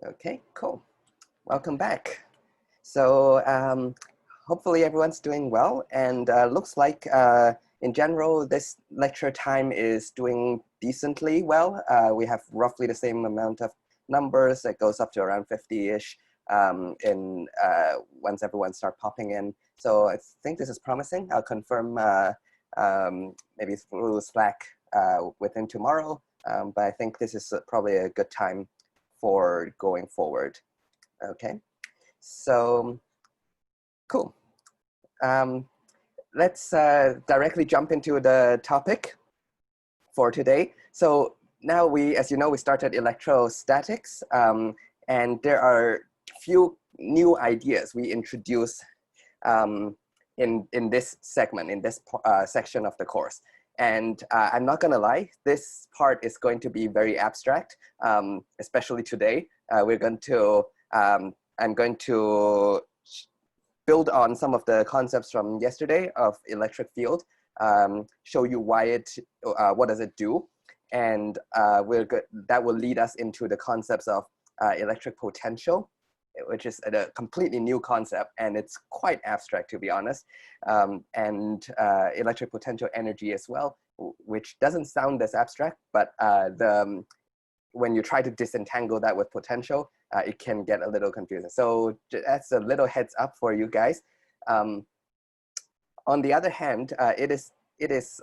Okay, cool. Welcome back. So hopefully everyone's doing well, and looks like in general this lecture time is doing decently well. We have roughly the same amount of numbers. It goes up to around 50-ish in once everyone start popping in. So I think this is promising. I'll confirm maybe through Slack within tomorrow, but I think this is probably a good time for going forward. Okay, so cool. Let's directly jump into the topic for today. So now as you know, we started electrostatics, and there are few new ideas we introduce in this segment, in this section of the course. And I'm not gonna lie, this part is going to be very abstract, especially today. I'm going to build on some of the concepts from yesterday of electric field, show you why what does it do, and that will lead us into the concepts of electric potential, which is a completely new concept, and it's quite abstract, to be honest, and electric potential energy as well, which doesn't sound as abstract, but when you try to disentangle that with potential, it can get a little confusing. So that's a little heads up for you guys. On the other hand, it is less,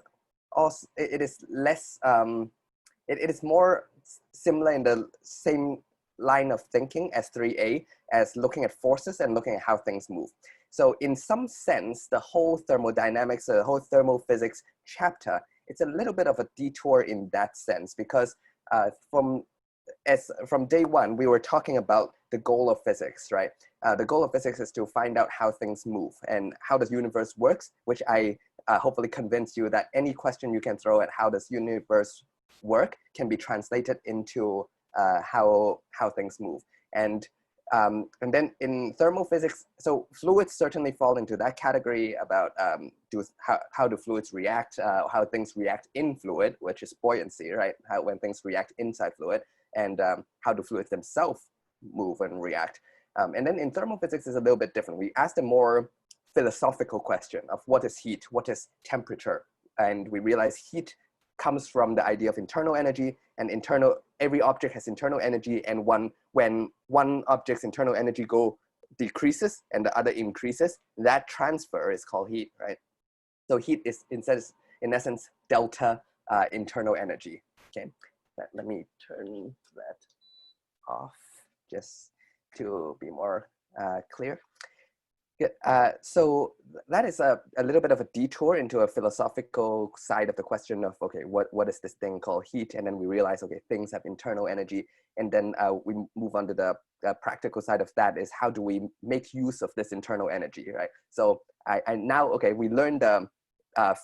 it is more similar in the same line of thinking as 3A, as looking at forces and looking at how things move. So in some sense, the whole thermodynamics, the whole thermophysics chapter, it's a little bit of a detour in that sense, because from day one, we were talking about the goal of physics, right? The goal of physics is to find out how things move and how the universe works, which I hopefully convinced you that any question you can throw at how does universe work can be translated into how things move. And then in thermophysics, so fluids certainly fall into that category about how do fluids react, how things react in fluid, which is buoyancy, right? When things react inside fluid, and how do fluids themselves move and react. And then in thermophysics is a little bit different. We asked a more philosophical question of what is heat, what is temperature, and we realize heat comes from the idea of internal energy, and every object has internal energy, and when one object's internal energy decreases and the other increases, that transfer is called heat, right? So heat is in essence delta internal energy. Okay, let me turn that off just to be more clear. So that is a little bit of a detour into a philosophical side of the question of, okay, what is this thing called heat? And then we realize, okay, things have internal energy. And then we move on to the practical side of that, is how do we make use of this internal energy, right? So I now, okay, we learned the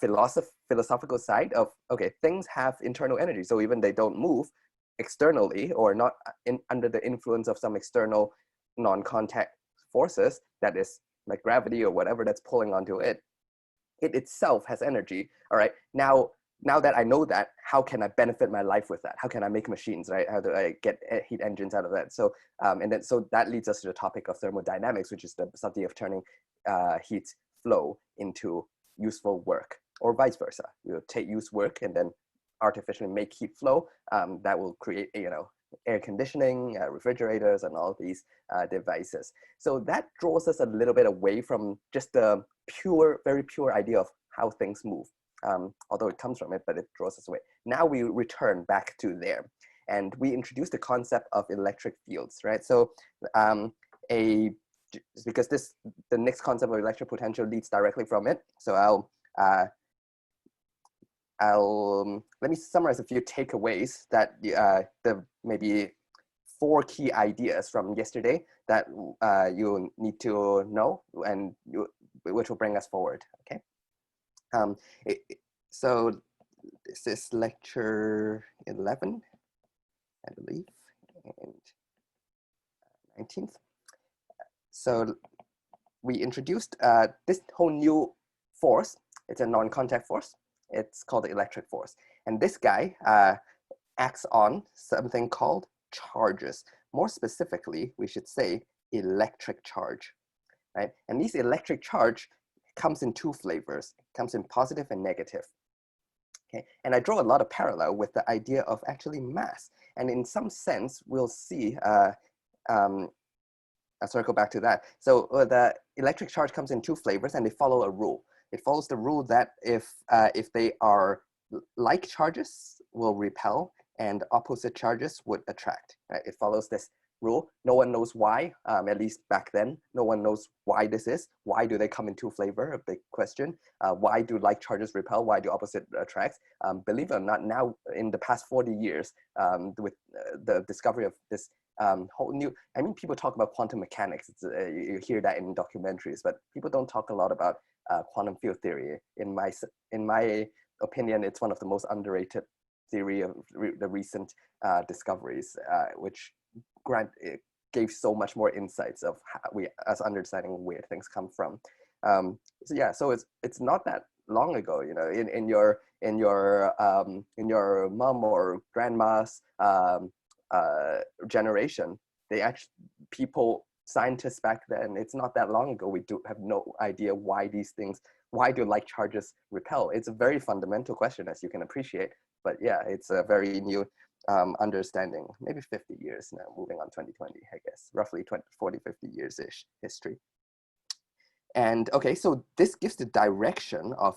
philosophical side of, okay, things have internal energy. So even they don't move externally or not under the influence of some external non-contact forces, that is like gravity or whatever that's pulling onto it, it itself has energy. All right, now that I know that, how can I benefit my life with that? How can I make machines, right? How do I get heat engines out of that? So so that leads us to the topic of thermodynamics, which is the study of turning heat flow into useful work, or vice versa. You take use work and then artificially make heat flow. That will create, air conditioning, refrigerators, and all these devices. So that draws us a little bit away from just the very pure idea of how things move. Although it comes from it, but it draws us away. Now we return back to there, and we introduce the concept of electric fields, right? So because the next concept of electric potential leads directly from it. So let me summarize a few takeaways that the maybe 4 key ideas from yesterday that you need to know, and which will bring us forward. Okay. So this is lecture 11, I believe, and 19th. So we introduced this whole new force. It's a non-contact force. It's called the electric force. And this guy acts on something called charges. more specifically, we should say electric charge, right? And these electric charge comes in two flavors. It comes in positive and negative. Okay, and I draw a lot of parallel with the idea of actually mass. And in some sense, we'll see, I'll circle back to that. So the electric charge comes in two flavors and they follow a rule. It follows the rule that if they are like charges will repel and opposite charges would attract, right? It follows this rule. No one knows why, at least back then. No one knows why this is. Why do they come in two flavor? A big question. Why do like charges repel? Why do opposite attract? Believe it or not, now in the past 40 years, with the discovery of this whole new, I mean, people talk about quantum mechanics. You hear that in documentaries, but people don't talk a lot about quantum field theory. In my opinion, it's one of the most underrated theory of the recent discoveries, which it gave so much more insights of how we as understanding where things come from. So yeah, so it's not that long ago, you know, in your mom or grandma's generation, scientists back then, it's not that long ago, we do have no idea why do like charges repel. It's a very fundamental question, as you can appreciate, but yeah, it's a very new understanding, maybe 50 years now, moving on 2020, I guess, roughly 40, 50 years-ish history. And okay, so this gives the direction of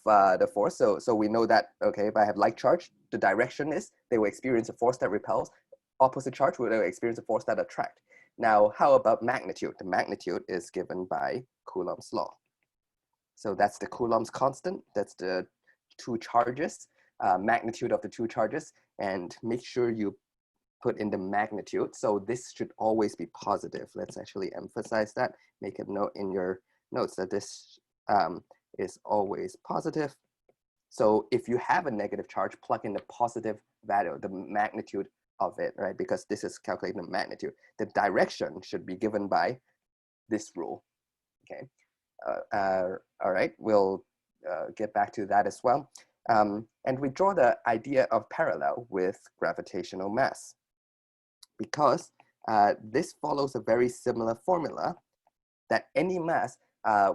the force. So we know that, okay, if I have like charge, the direction is they will experience a force that repels. Opposite charge will experience a force that attract. Now, how about magnitude? The magnitude is given by Coulomb's law. So that's the Coulomb's constant. That's the two charges, magnitude of the two charges, and make sure you put in the magnitude. So this should always be positive. Let's actually emphasize that. Make a note in your notes that this is always positive. So if you have a negative charge, plug in the positive value, the magnitude of it, right? Because this is calculating the magnitude. The direction should be given by this rule, okay? All right, we'll get back to that as well. And we draw the idea of parallel with gravitational mass, because this follows a very similar formula that any mass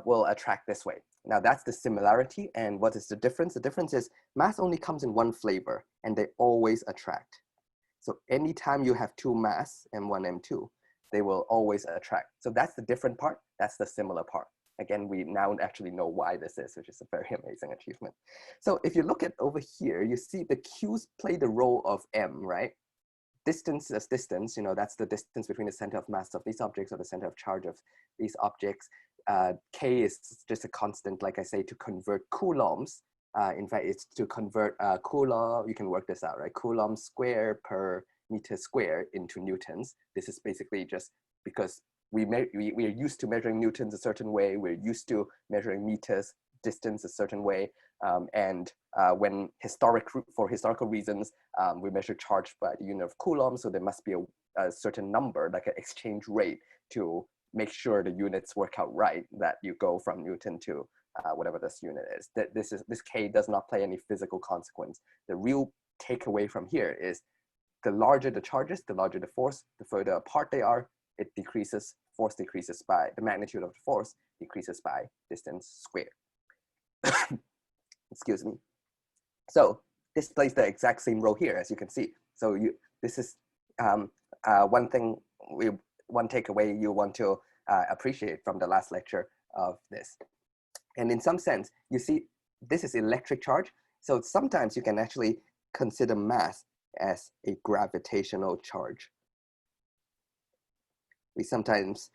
will attract this way. Now that's the similarity, and what is the difference? The difference is mass only comes in one flavor and they always attract. So anytime you have two mass, M1, M2, they will always attract. So that's the different part, that's the similar part. Again, we now actually know why this is, which is a very amazing achievement. So if you look at over here, you see the Q's play the role of M, right? Distance is distance, you know, that's the distance between the center of mass of these objects or the center of charge of these objects. K is just a constant, like I say, to convert coulombs. In fact, it's to convert coulomb, you can work this out, right? Coulomb square per meter square into newtons. This is basically just because we are used to measuring newtons a certain way, we're used to measuring meters distance a certain way, and when for historical reasons, we measure charge by the unit of coulomb, so there must be a certain number, like an exchange rate, to make sure the units work out right, that you go from Newton to whatever this unit is. This K does not play any physical consequence. The real takeaway from here is the larger the charges, the larger the force, the further apart they are, it decreases, force decreases by, the magnitude of the force decreases by distance squared. Excuse me. So this plays the exact same role here, as you can see. So this is one takeaway you want to appreciate from the last lecture of this. And in some sense, you see, this is electric charge. So sometimes you can actually consider mass as a gravitational charge. We sometimes,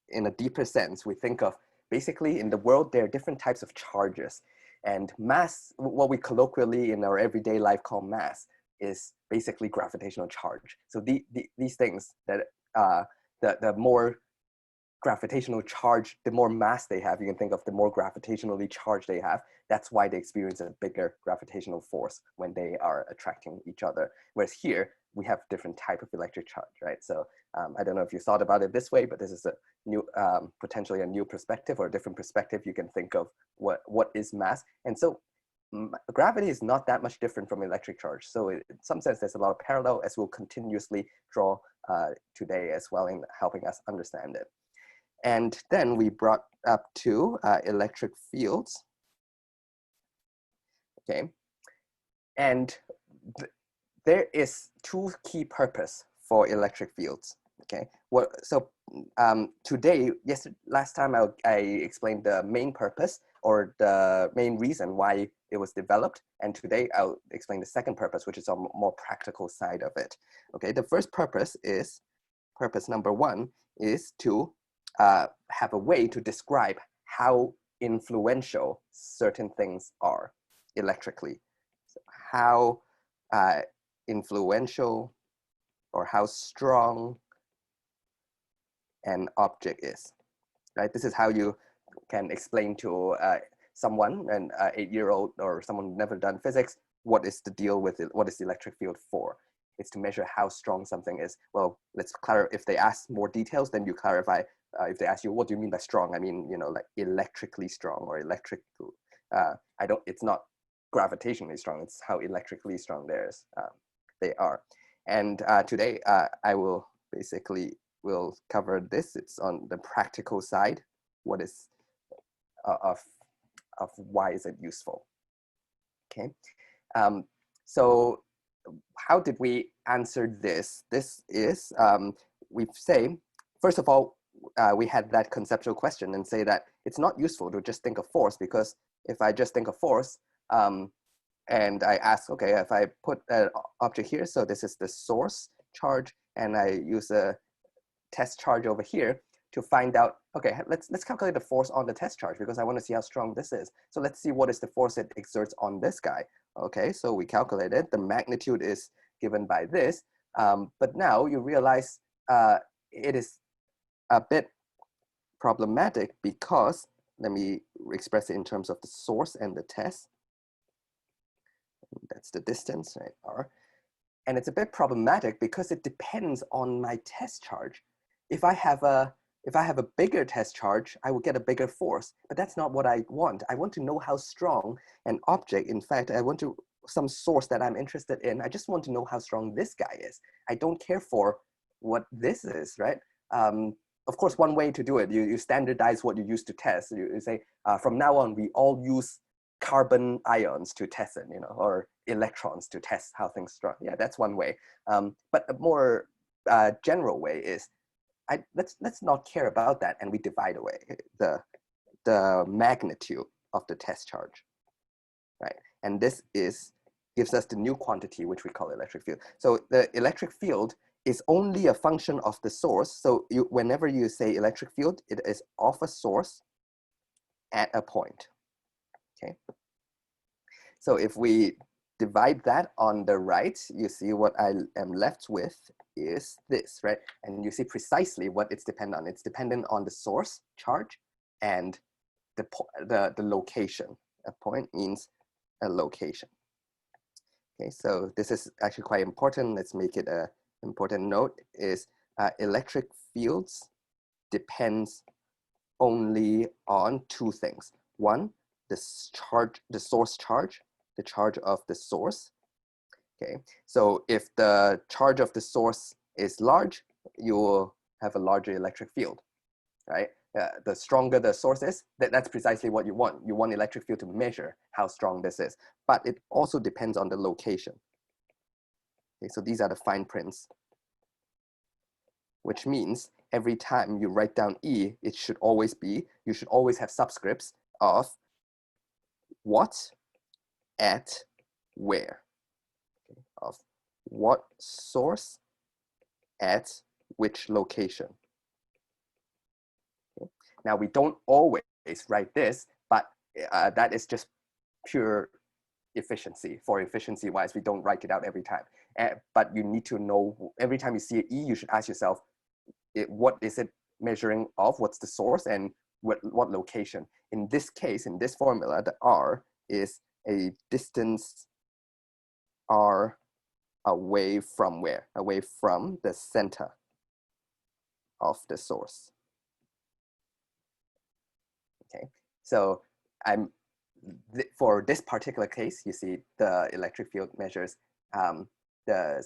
in a deeper sense, we think of, basically in the world, there are different types of charges. And mass, what we colloquially in our everyday life call mass, is basically gravitational charge. So these things that the more gravitational charge, the more mass they have, you can think of the more gravitationally charged they have. That's why they experience a bigger gravitational force when they are attracting each other. Whereas here, we have different type of electric charge, right? So I don't know if you thought about it this way, but this is a new, potentially a new perspective or a different perspective. You can think of what is mass. And so gravity is not that much different from electric charge. So in some sense, there's a lot of parallel, as we'll continuously draw today as well in helping us understand it. And then we brought up to electric fields. Okay, and there is two key purpose for electric fields. Okay, today, last time I explained the main purpose or the main reason why it was developed, and today I'll explain the second purpose, which is a more practical side of it. Okay, the first purpose number one is to have a way to describe how influential certain things are electrically. So how influential or how strong an object is, right? This is how you can explain to someone, an 8-year-old or someone who's never done physics, what is the deal with it? What is the electric field for? It's to measure how strong something is. Well, let's clarify. If they ask more details, then you clarify. If they ask you, what do you mean by strong? I mean, like electrically strong or electric. It's not gravitationally strong. It's how electrically strong they are. And today I will cover this. It's on the practical side. What is of why is it useful? Okay. So how did we answer this? This is we say, first of all, we had that conceptual question and say that it's not useful to just think of force, because if I just think of force and I ask, okay, if I put an object here, so this is the source charge, and I use a test charge over here to find out, okay, let's calculate the force on the test charge, because I want to see how strong this is. So let's see what is the force it exerts on this guy. Okay, so we calculated, the magnitude is given by this, but now you realize it is a bit problematic, because let me express it in terms of the source and the test. That's the distance, right, r. And it's a bit problematic because it depends on my test charge. If I have a bigger test charge, I will get a bigger force, but that's not what I want. I want to know how strong an object, in fact, I want some source that I'm interested in. I just want to know how strong this guy is. I don't care for what this is, right? Of course, one way to do it, you standardize what you use to test. You say, from now on, we all use carbon ions to test it, or electrons to test how things strong. Yeah, that's one way. But a more general way is, let's not care about that, and we divide away the magnitude of the test charge, right? And this gives us the new quantity, which we call electric field. So the electric field is only a function of the source. So whenever you say electric field, it is of a source at a point. Okay. So if we divide that on the right, you see what I am left with is this, right? And you see precisely what it's dependent on. It's dependent on the source charge and the location. A point means a location. Okay, so this is actually quite important. Let's make it an important note, is electric fields depends only on two things. One, the source charge, the charge of the source. Okay, so if the charge of the source is large, you will have a larger electric field, right? The stronger the source is, that's precisely what you want. You want electric field to measure how strong this is, but it also depends on the location. Okay, so these are the fine prints, which means every time you write down E, you should always have subscripts of what, at, where. Okay, of what source, at which location. Okay. Now we don't always write this, but that is just pure efficiency. For efficiency wise, we don't write it out every time. But you need to know, every time you see an E, you should ask yourself, what is it measuring of? What's the source and what location? In this case, in this formula, the R is a distance R away from where? Away from the center of the source. Okay, so for this particular case, you see the electric field measures the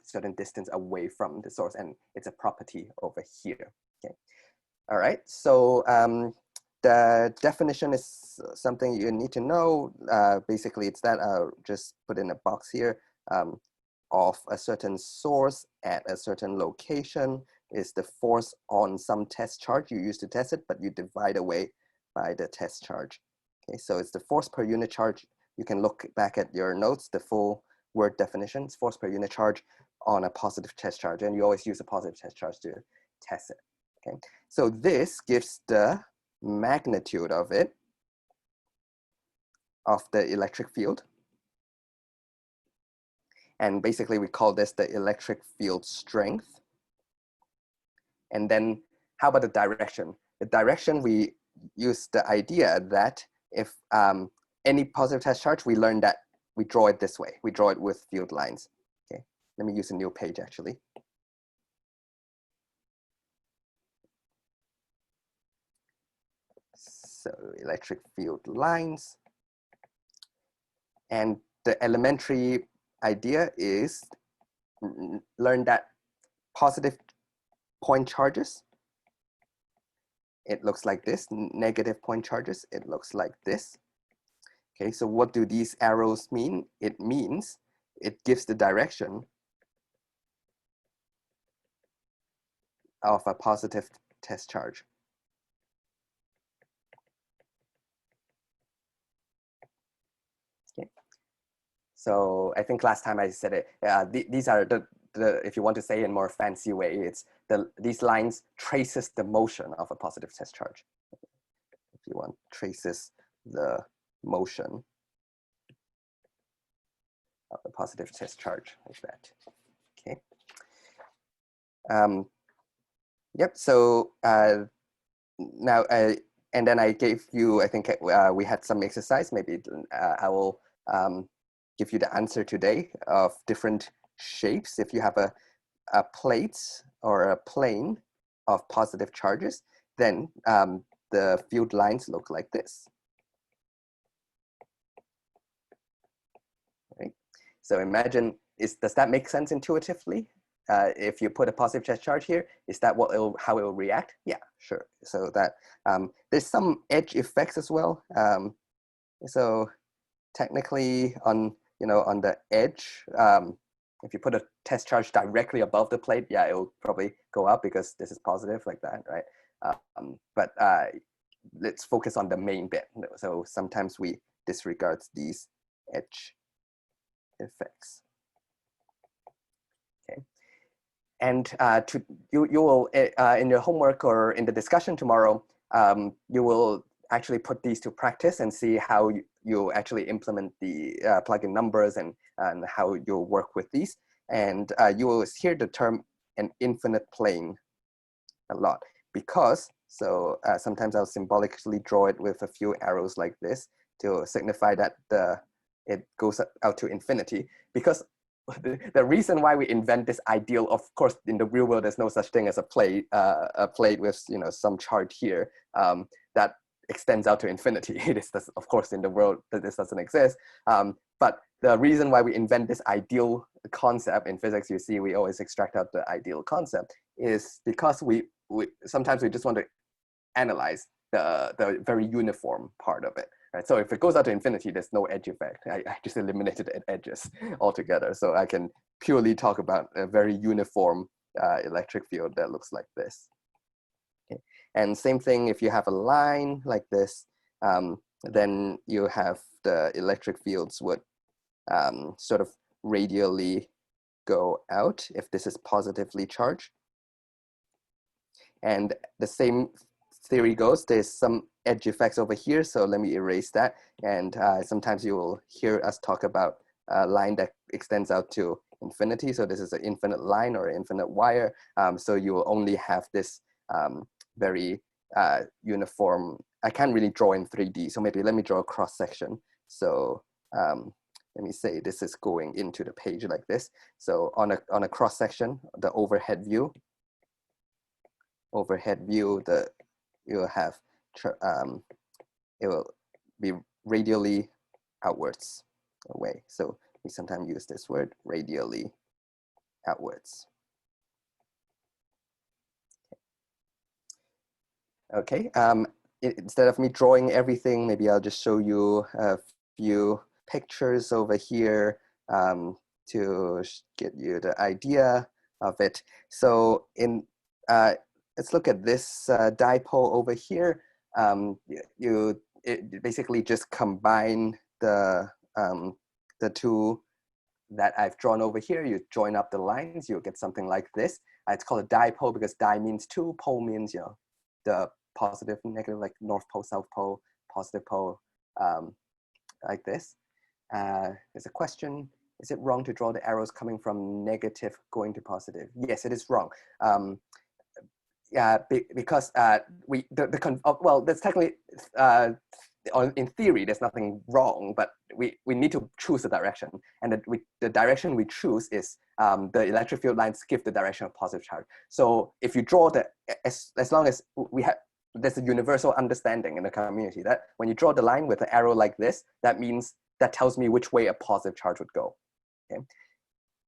certain distance away from the source, and it's a property over here. Okay. All right. So the definition is something you need to know. Basically, it's that I'll just put in a box here. Of a certain source at a certain location is the force on some test charge you use to test it, but you divide away by the test charge. Okay, so it's the force per unit charge. You can look back at your notes, the full word definitions, force per unit charge on a positive test charge, and you always use a positive test charge to test it. Okay, so this gives the magnitude of it, of the electric field. And basically we call this the electric field strength. And then how about the direction? The direction, we use the idea that if any positive test charge, we learn that we draw it this way. We draw it with field lines. Okay, let me use a new page actually. So electric field lines. And the elementary idea is learn that positive point charges, it looks like this. Negative point charges, it looks like this. Okay, so what do these arrows mean? It means it gives the direction of a positive test charge. Okay, so I think last time I said it, these are the, if you want to say in more fancy way, it's these lines traces the motion of a positive test charge. If you want, traces the motion of a positive test charge like that. Okay. Yep. So now, and then I gave you, I think we had some exercise. Maybe I will give you the answer today of different shapes. If you have a plate or a plane of positive charges, then the field lines look like this. Right? So imagine, does that make sense intuitively? If you put a positive test charge here, is that how it will react? Yeah, sure. So that there's some edge effects as well. So technically on the edge, if you put a test charge directly above the plate, yeah, it will probably go up because this is positive like that, right? But let's focus on the main bit. So sometimes we disregard these edge effects. Okay, and you will in your homework or in the discussion tomorrow, you will actually put these to practice and see how you actually implement the plug-in numbers and how you'll work with these. And you will hear the term an infinite plane a lot, because sometimes I'll symbolically draw it with a few arrows like this to signify that it goes out to infinity. Because the reason why we invent this ideal, of course, in the real world, there's no such thing as a plate with some charge here that extends out to infinity. Of course, in the world that this doesn't exist. But the reason why we invent this ideal concept in physics, you see, we always extract out the ideal concept, is because we sometimes we just want to analyze the very uniform part of it. Right? So if it goes out to infinity, there's no edge effect. I just eliminated edges altogether. So I can purely talk about a very uniform electric field that looks like this. Okay. And same thing, if you have a line like this, then you have the electric fields would sort of radially go out if this is positively charged. And the same theory goes, there's some edge effects over here, so let me erase that. And sometimes you will hear us talk about a line that extends out to infinity. So this is an infinite line or an infinite wire. So you will only have this very uniform. I can't really draw in 3D, so maybe let me draw a cross section. So let me say this is going into the page like this. So on a cross section, the overhead view, you'll have it will be radially outwards away. So we sometimes use this word, radially outwards. Okay, instead of me drawing everything, maybe I'll just show you a few pictures over here to get you the idea of it. So let's look at this dipole over here. It basically just combine the two that I've drawn over here. You join up the lines, you'll get something like this. It's called a dipole because di means two, pole means, you know, the positive and negative, like North Pole, South Pole, positive pole, like this. There's a question. Is it wrong to draw the arrows coming from negative going to positive? Yes, it is wrong. Yeah, because well, that's technically, in theory, there's nothing wrong, but we need to choose a direction. And the direction we choose is the electric field lines give the direction of positive charge. So if you draw as long as there's a universal understanding in the community that when you draw the line with an arrow like this, that tells me which way a positive charge would go. Okay,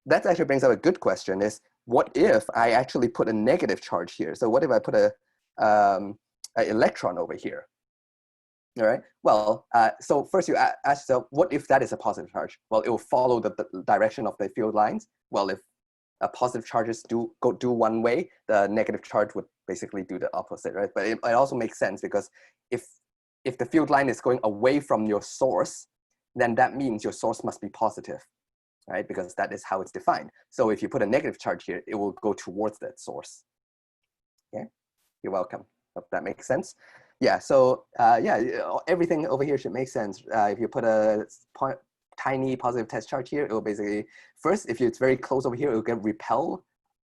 that actually brings up a good question: is what if I actually put a negative charge here? So what if I put an electron over here? All right. Well, so first you ask yourself, what if that is a positive charge? Well, it will follow the direction of the field lines. Well, if positive charges do one way, the negative charge would basically do the opposite, right? But it also makes sense because if the field line is going away from your source, then that means your source must be positive, right? Because that is how it's defined. So if you put a negative charge here, it will go towards that source. Okay, you're welcome. Hope that makes sense. Yeah, so yeah, everything over here should make sense. If you put a tiny positive test charge here, it will basically, first, if it's very close over here, it will get repelled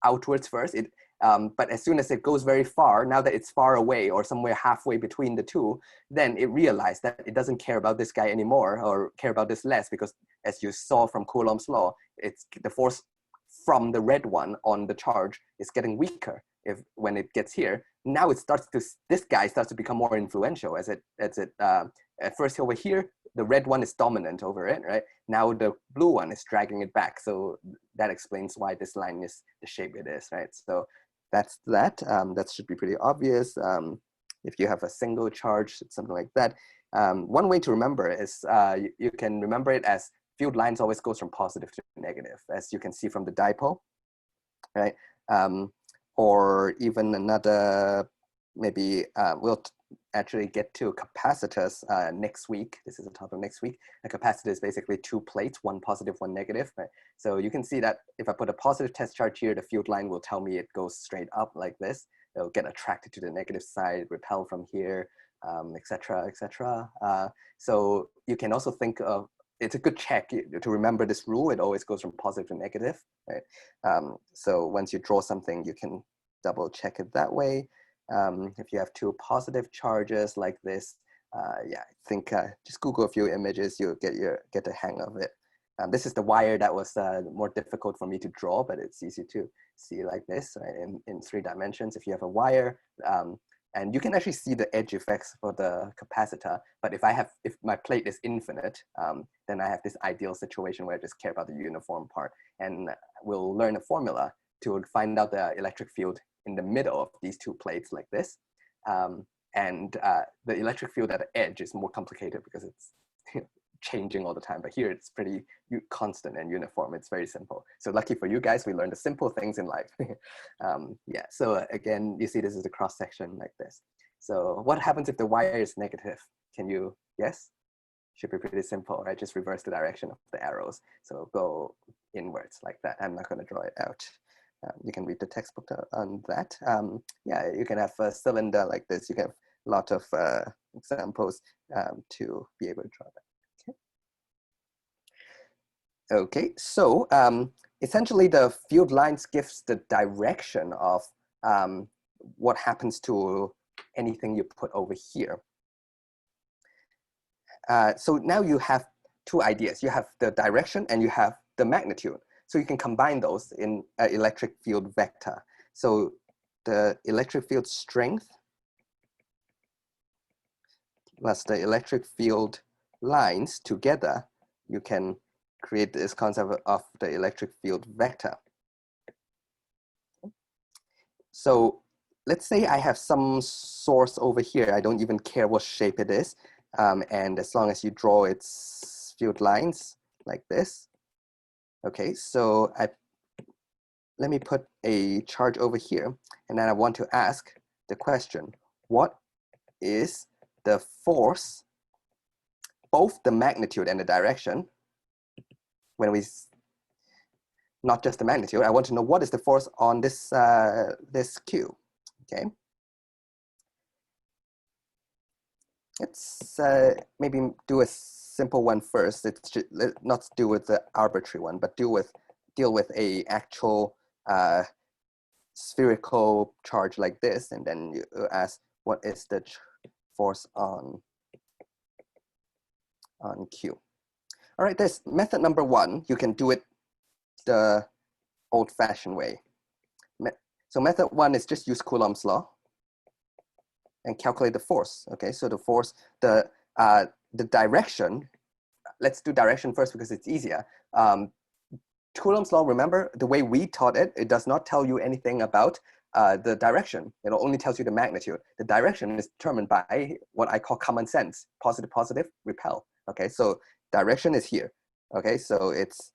outwards first. But as soon as it goes very far, now that it's far away or somewhere halfway between the two, then it realized that it doesn't care about this guy anymore or care about this less, because as you saw from Coulomb's law, it's the force from the red one on the charge is getting weaker when it gets here. Now this guy starts to become more influential as it at first over here, the red one is dominant over it, right? Now the blue one is dragging it back. So that explains why this line is the shape it is, right? So that's that. That should be pretty obvious. If you have a single charge, something like that. One way to remember is you can remember it as field lines always goes from positive to negative, as you can see from the dipole, right? Or even another, maybe we'll actually get to capacitors next week. This is the topic next week. A capacitor is basically two plates, one positive, one negative, right? So you can see that if I put a positive test charge here, the field line will tell me it goes straight up like this. It'll get attracted to the negative side, repel from here, etc., etc. So you can also think of, it's a good check to remember this rule. It always goes from positive to negative, right? So once you draw something, you can double check it that way. If you have two positive charges like this, yeah, I think just Google a few images, you'll get the hang of it. This is the wire that was more difficult for me to draw, but it's easy to see like this, right? In 3 dimensions. If you have a wire, and you can actually see the edge effects for the capacitor. But if my plate is infinite, then I have this ideal situation where I just care about the uniform part. And we'll learn a formula to find out the electric field in the middle of these two plates like this. And the electric field at the edge is more complicated because it's changing all the time. But here it's pretty constant and uniform. It's very simple. So lucky for you guys, we learned the simple things in life. Yeah, so again, you see this is a cross section like this. So what happens if the wire is negative? Can you guess? Should be pretty simple, right? Just reverse the direction of the arrows. So go inwards like that. I'm not going to draw it out. You can read the textbook on that. Yeah, you can have a cylinder like this. You can have a lot of examples to be able to draw that. Okay, so essentially the field lines gives the direction of what happens to anything you put over here. So now you have two ideas. You have the direction and you have the magnitude. So you can combine those in an electric field vector. So the electric field strength plus the electric field lines together, you can create this concept of the electric field vector. So let's say I have some source over here. I don't even care what shape it is. And as long as you draw its field lines like this. Okay, so let me put a charge over here. And then I want to ask the question, what is the force, both the magnitude and the direction, when we, not just the magnitude, I want to know what is the force on this, this Q, okay? Let's maybe do a simple one first. It's just, not do with the arbitrary one, but deal with a actual spherical charge like this, and then you ask what is the force on Q. All right, there's method number one. You can do it the old-fashioned way. So method one is just use Coulomb's law and calculate the force. Okay, so the force, the direction. Let's do direction first because it's easier. Coulomb's law, remember the way we taught it, it does not tell you anything about the direction. It only tells you the magnitude. The direction is determined by what I call common sense. Positive, positive, repel. Okay, so direction is here. Okay, so it's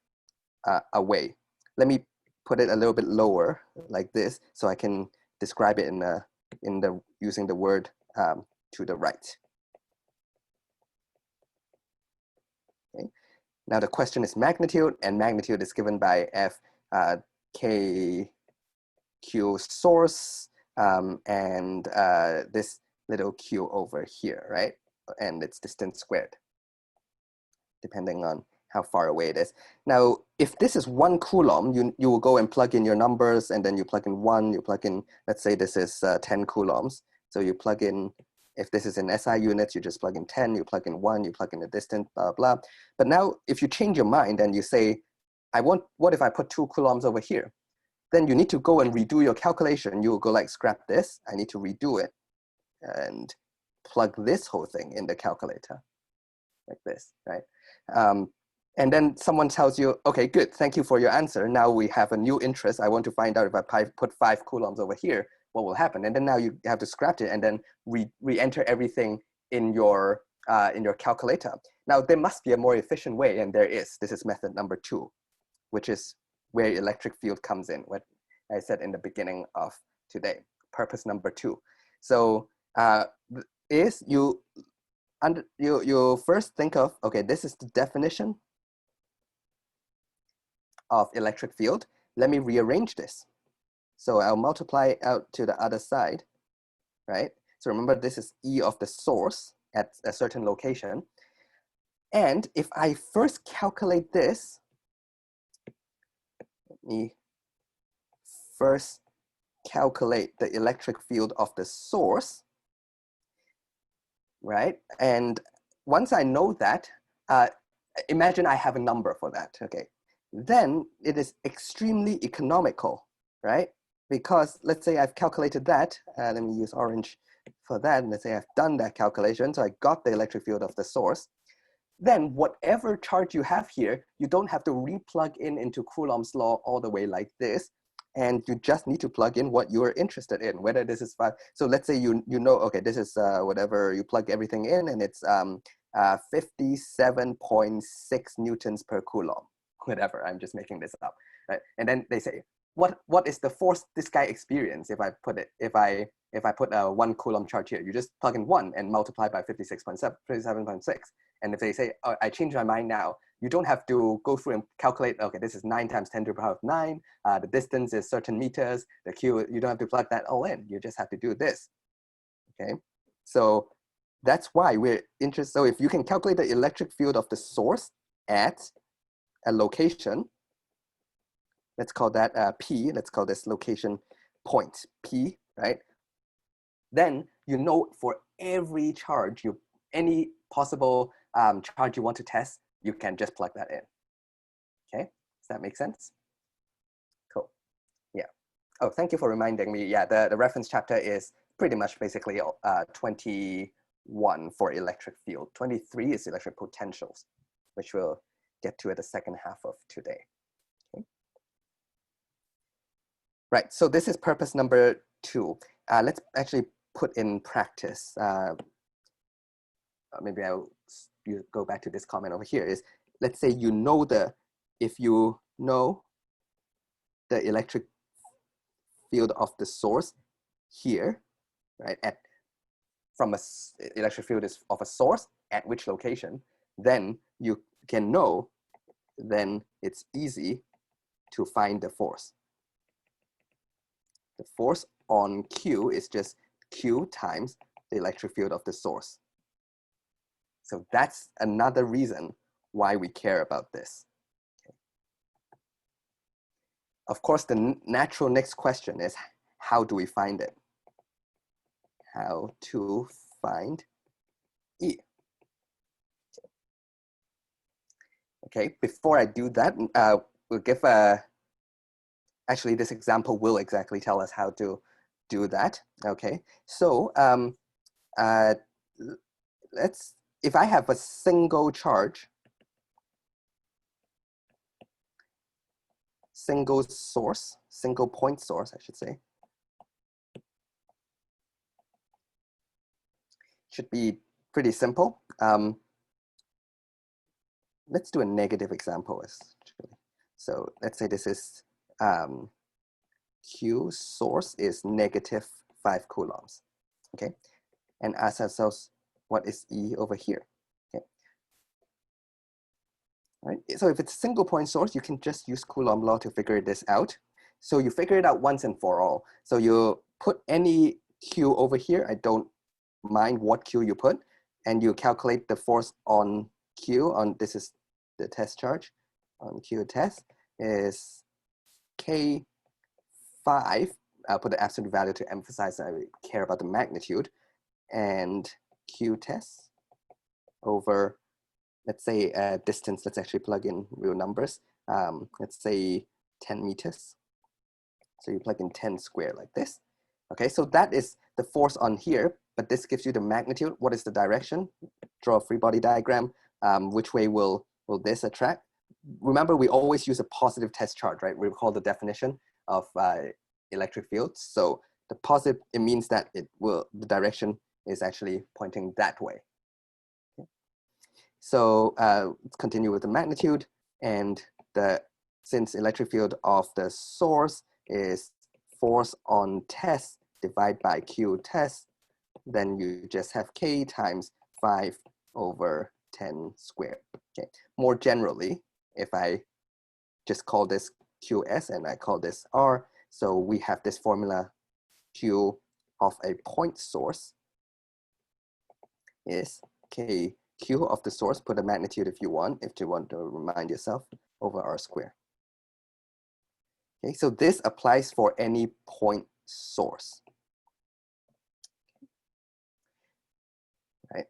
away. Let me put it a little bit lower like this so I can describe it using the word to the right. Okay. Now the question is magnitude, and magnitude is given by F K Q source and this little q over here, right? And it's distance squared, depending on how far away it is. Now, if this is 1 Coulomb, you will go and plug in your numbers, and then you plug in 1, you plug in, let's say this is 10 coulombs. So you plug in, if this is in SI units, you just plug in 10, you plug in 1, you plug in the distance, blah, blah. But now, if you change your mind and you say, what if I put 2 coulombs over here? Then you need to go and redo your calculation. You will go like, scrap this, I need to redo it, and plug this whole thing in the calculator, like this, right? And then someone tells you, okay, good, thank you for your answer. Now we have a new interest. I want to find out if I put 5 coulombs over here, what will happen? And then now you have to scrap it and then re-enter everything in your calculator. Now there must be a more efficient way, and there is. This is method number 2, which is where electric field comes in, what I said in the beginning of today, purpose number 2. So you first think of, okay, this is the definition of electric field. Let me rearrange this. So I'll multiply out to the other side, right? So remember, this is E of the source at a certain location. And if I first calculate this, let me first calculate the electric field of the source, right? And once I know that, imagine I have a number for that, okay? Then it is extremely economical, right? Because let's say I've calculated that, let me use orange for that, and let's say I've done that calculation, so I got the electric field of the source. Then whatever charge you have here, you don't have to re-plug in into Coulomb's law all the way like this, and you just need to plug in what you're interested in, whether this is 5. So let's say you know, okay, this is whatever, you plug everything in, and it's 57.6 newtons per coulomb. Whatever, I'm just making this up, right? And then they say, what is the force this guy experience if I put a 1 coulomb charge here? You just plug in 1 and multiply by 57.6. And if they say, oh, I change my mind now, you don't have to go through and calculate, okay, this is 9 times 10 to the power of 9. The distance is certain meters. The Q, you don't have to plug that all in. You just have to do this, okay? So that's why we're interested. So if you can calculate the electric field of the source at a location, let's call that P, let's call this location point P, right? Then you know for every charge, any possible charge you want to test, you can just plug that in. Okay, does that make sense? Cool, yeah. Oh, thank you for reminding me. Yeah, the reference chapter is pretty much basically 21 1 for electric field. 23 is electric potentials, which we'll get to at the second half of today. Okay. Right, so this is purpose number 2. Let's actually put in practice. Maybe I'll go back to this comment over here is, let's say you know if you know the electric field of the source here, right, from electric field is of a source at which location, then you can know, then it's easy to find the force. The force on Q is just Q times the electric field of the source. So that's another reason why we care about this. Okay. Of course, the natural next question is, how do we find it? How to find E. Okay, before I do that, we'll give actually this example will exactly tell us how to do that. Okay, so if I have a single charge, single point source, I should say, should be pretty simple. Let's do a negative example. So let's say this is Q source is -5 coulombs. Okay, and ask ourselves, what is E over here? Okay, all right. So if it's a single point source, you can just use Coulomb law to figure this out. So you figure it out once and for all. So you put any Q over here. I don't mind what Q you put, and you calculate the force on Q on, this is the test charge on Q test is K5. I'll put the absolute value to emphasize that I care about the magnitude, and Q test over, let's say a distance, let's actually plug in real numbers. Let's say 10 meters. So you plug in 10 square like this. Okay, so that is the force on here, but this gives you the magnitude. What is the direction? Draw a free body diagram. Which way will this attract? Remember, we always use a positive test charge, right? We recall the definition of electric fields. So the positive, it means that the direction is actually pointing that way. Okay. So let's continue with the magnitude, and since electric field of the source is force on test divided by Q test, then you just have K times 5 over 10 squared. Okay. More generally, if I just call this QS and I call this R, so we have this formula Q of a point source is K Q of the source, put a magnitude if you want to remind yourself, over R squared. Okay, so this applies for any point source. Right.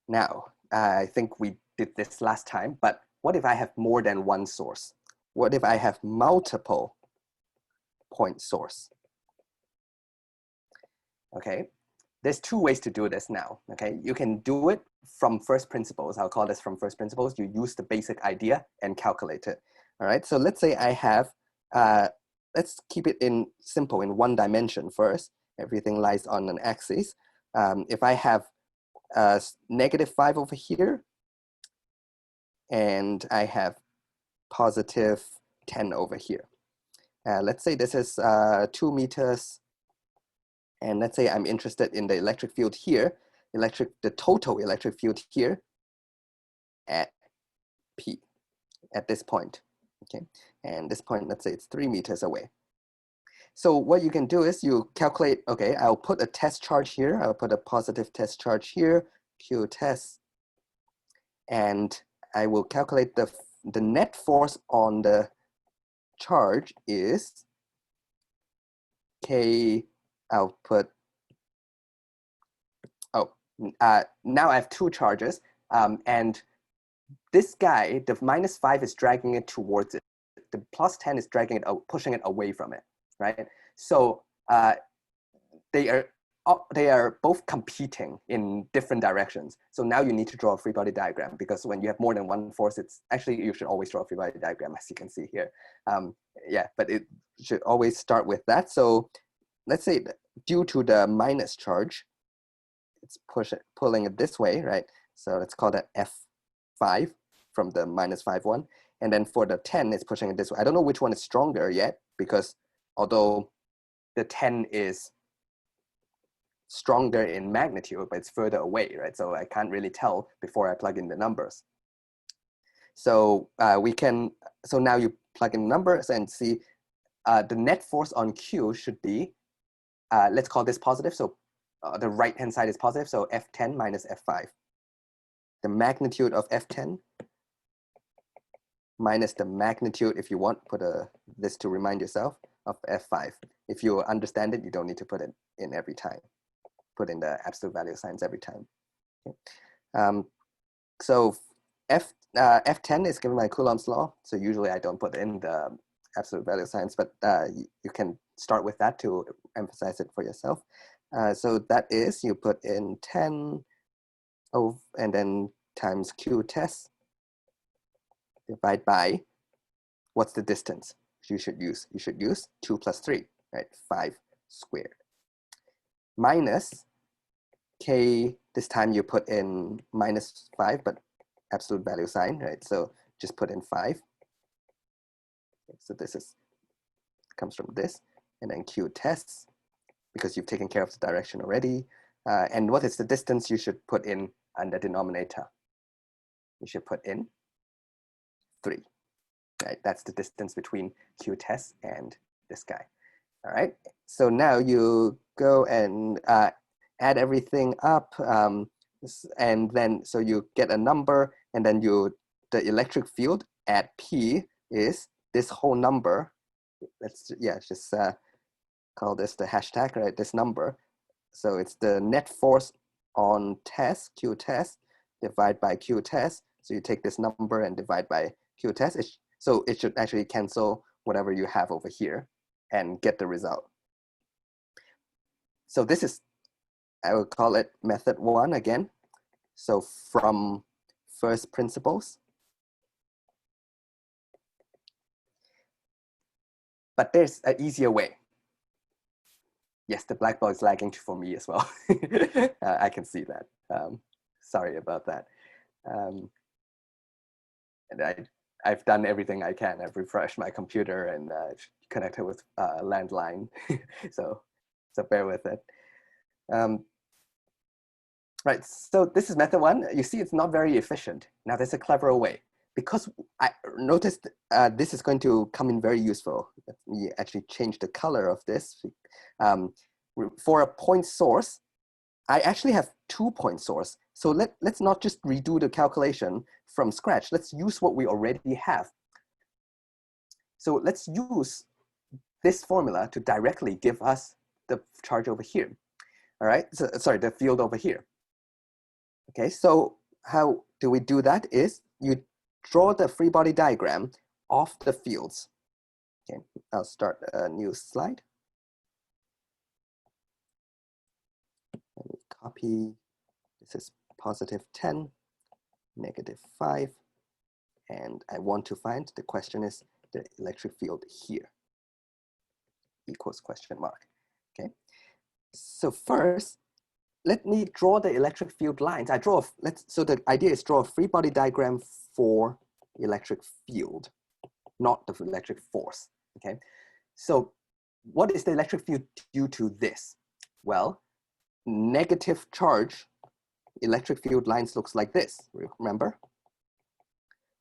Now, I think we did this last time, but what if I have more than one source? What if I have multiple point source? Okay, there's two ways to do this now. Okay, you can do it from first principles. I'll call this from first principles. You use the basic idea and calculate it. All right, so let's say I have, let's keep it in simple in one dimension first. Everything lies on an axis. If I have -5 over here, and I have +10 over here. Let's say this is 2 meters, and let's say I'm interested in the electric field here, the total electric field here at P, at this point, okay? And this point, let's say it's 3 meters away. So what you can do is you calculate, okay, I'll put a test charge here. I'll put a positive test charge here, Q test, and I will calculate the net force on the charge is K, I'll put, now I have two charges, and this guy, the -5 is dragging it towards it. The +10 is dragging it, pushing it away from it, right? So they are they are both competing in different directions. So now you need to draw a free body diagram, because when you have more than one force, it's actually, you should always draw a free body diagram, as you can see here. Yeah, but it should always start with that. So let's say that due to the minus charge, it's pulling it this way, right? So let's call that F5 from the -5 one. And then for the 10, it's pushing it this way. I don't know which one is stronger yet, because although the 10 is stronger in magnitude, but it's further away, right? So I can't really tell before I plug in the numbers. So so now you plug in numbers and see the net force on Q should be, let's call this positive. So the right-hand side is positive, so F10 minus F5. The magnitude of F10 minus the magnitude, if you want, put this to remind yourself, of F5. If you understand it, you don't need to put it in every time. Put in the absolute value signs every time. Okay. So F10 is given by Coulomb's law. So usually I don't put in the absolute value signs, but you can start with that to emphasize it for yourself. So that is, you put in 10 and then times Q test, divide by, what's the distance you should use? You should use 2 plus 3, right? 5 squared. Minus K, this time you put in -5, but absolute value sign, right? So just put in 5. So this comes from this, and then Q tests, because you've taken care of the direction already. And what is the distance you should put in on the denominator? You should put in 3, right? That's the distance between Q test and this guy. All right, so now you go and add everything up, and then so you get a number, and then the electric field at P is this whole number. Let's just call this the hashtag, right? This number. So it's the net force on test, Q test, divide by Q test. So you take this number and divide by Q test. So it should actually cancel whatever you have over here and get the result. So this is, I will call it method 1 again. So from first principles. But there's an easier way. Yes, the blackboard is lagging for me as well. I can see that. Sorry about that. And I've done everything I can. I've refreshed my computer and connected with a landline. so bear with it. Right, so this is method 1. You see it's not very efficient. Now there's a cleverer way. Because I noticed this is going to come in very useful. Let me actually change the color of this. For a point source, I actually have 2 point source. So let's not just redo the calculation from scratch. Let's use what we already have. So let's use this formula to directly give us the charge over here. All right, so, sorry, the field over here. Okay, so how do we do that is you draw the free body diagram of the fields. Okay, I'll start a new slide. Let me copy. This is +10, -5, and I want to find, the question is the electric field here, equals question mark. Okay, so first, let me draw the electric field lines. So the idea is draw a free body diagram for electric field, not the electric force, okay? So what is the electric field due to this? Well, negative charge, electric field lines looks like this, remember?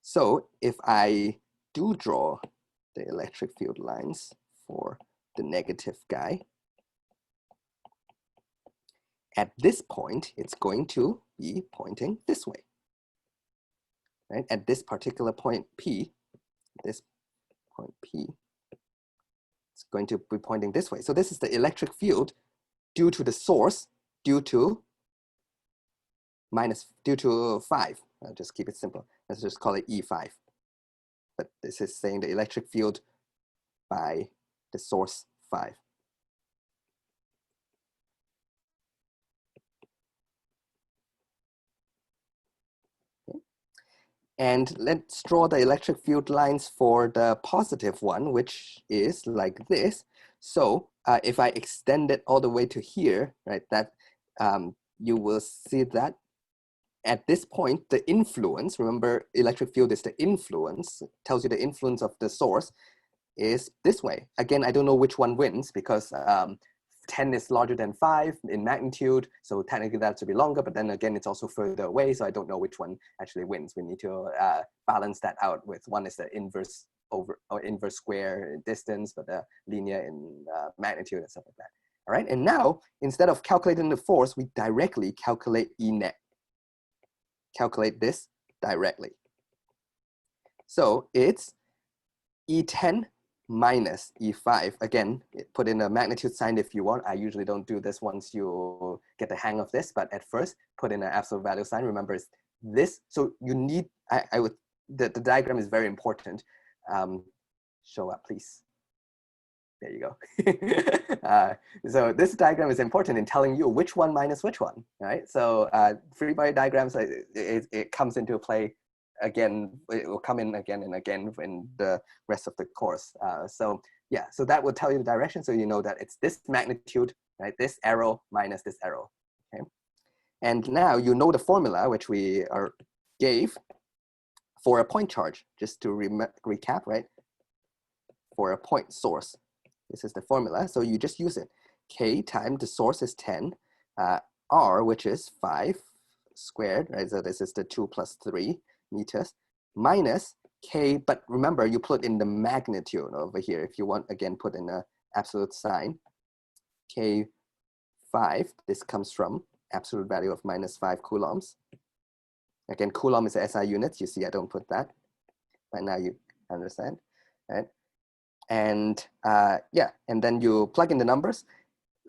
So if I do draw the electric field lines for the negative guy, at this point, it's going to be pointing this way, right? At this particular point P, this point P, it's going to be pointing this way. So this is the electric field due to the source, due to 5. I'll just keep it simple. Let's just call it E5. But this is saying the electric field by the source 5. And let's draw the electric field lines for the positive one, which is like this. So if I extend it all the way to here, right, that you will see that at this point, the influence, remember electric field is the influence, tells you the influence of the source, is this way. Again, I don't know which one wins because 10 is larger than 5 in magnitude, so technically that should be longer, but then again, it's also further away, so I don't know which one actually wins. We need to balance that out with one is the inverse over or inverse square distance, but the linear in magnitude and stuff like that. All right, and now instead of calculating the force, we directly calculate E net. Calculate this directly. So it's E10 minus E5. Again, put in a magnitude sign if you want. I usually don't do this once you get the hang of this, but at first put in an absolute value sign. Remember, it's this. So you need, the diagram is very important. Show up, please. There you go. So this diagram is important in telling you which one minus which one, right? So free body diagrams, it comes into play again, it will come in again and again in the rest of the course. So yeah, so that will tell you the direction, so you know that it's this magnitude, right? This arrow minus this arrow, okay? And now you know the formula, which we gave for a point charge, just to recap, right? For a point source. This is the formula, so you just use it. K times the source is 10, R, which is 5 squared, right? So this is the 2 plus 3 meters, minus K, but remember, you put in the magnitude over here. If you want, again, put in an absolute sign. K5, this comes from absolute value of minus 5 coulombs. Again, coulomb is a SI unit. You see, I don't put that. But now you understand, right? And yeah, and then you plug in the numbers,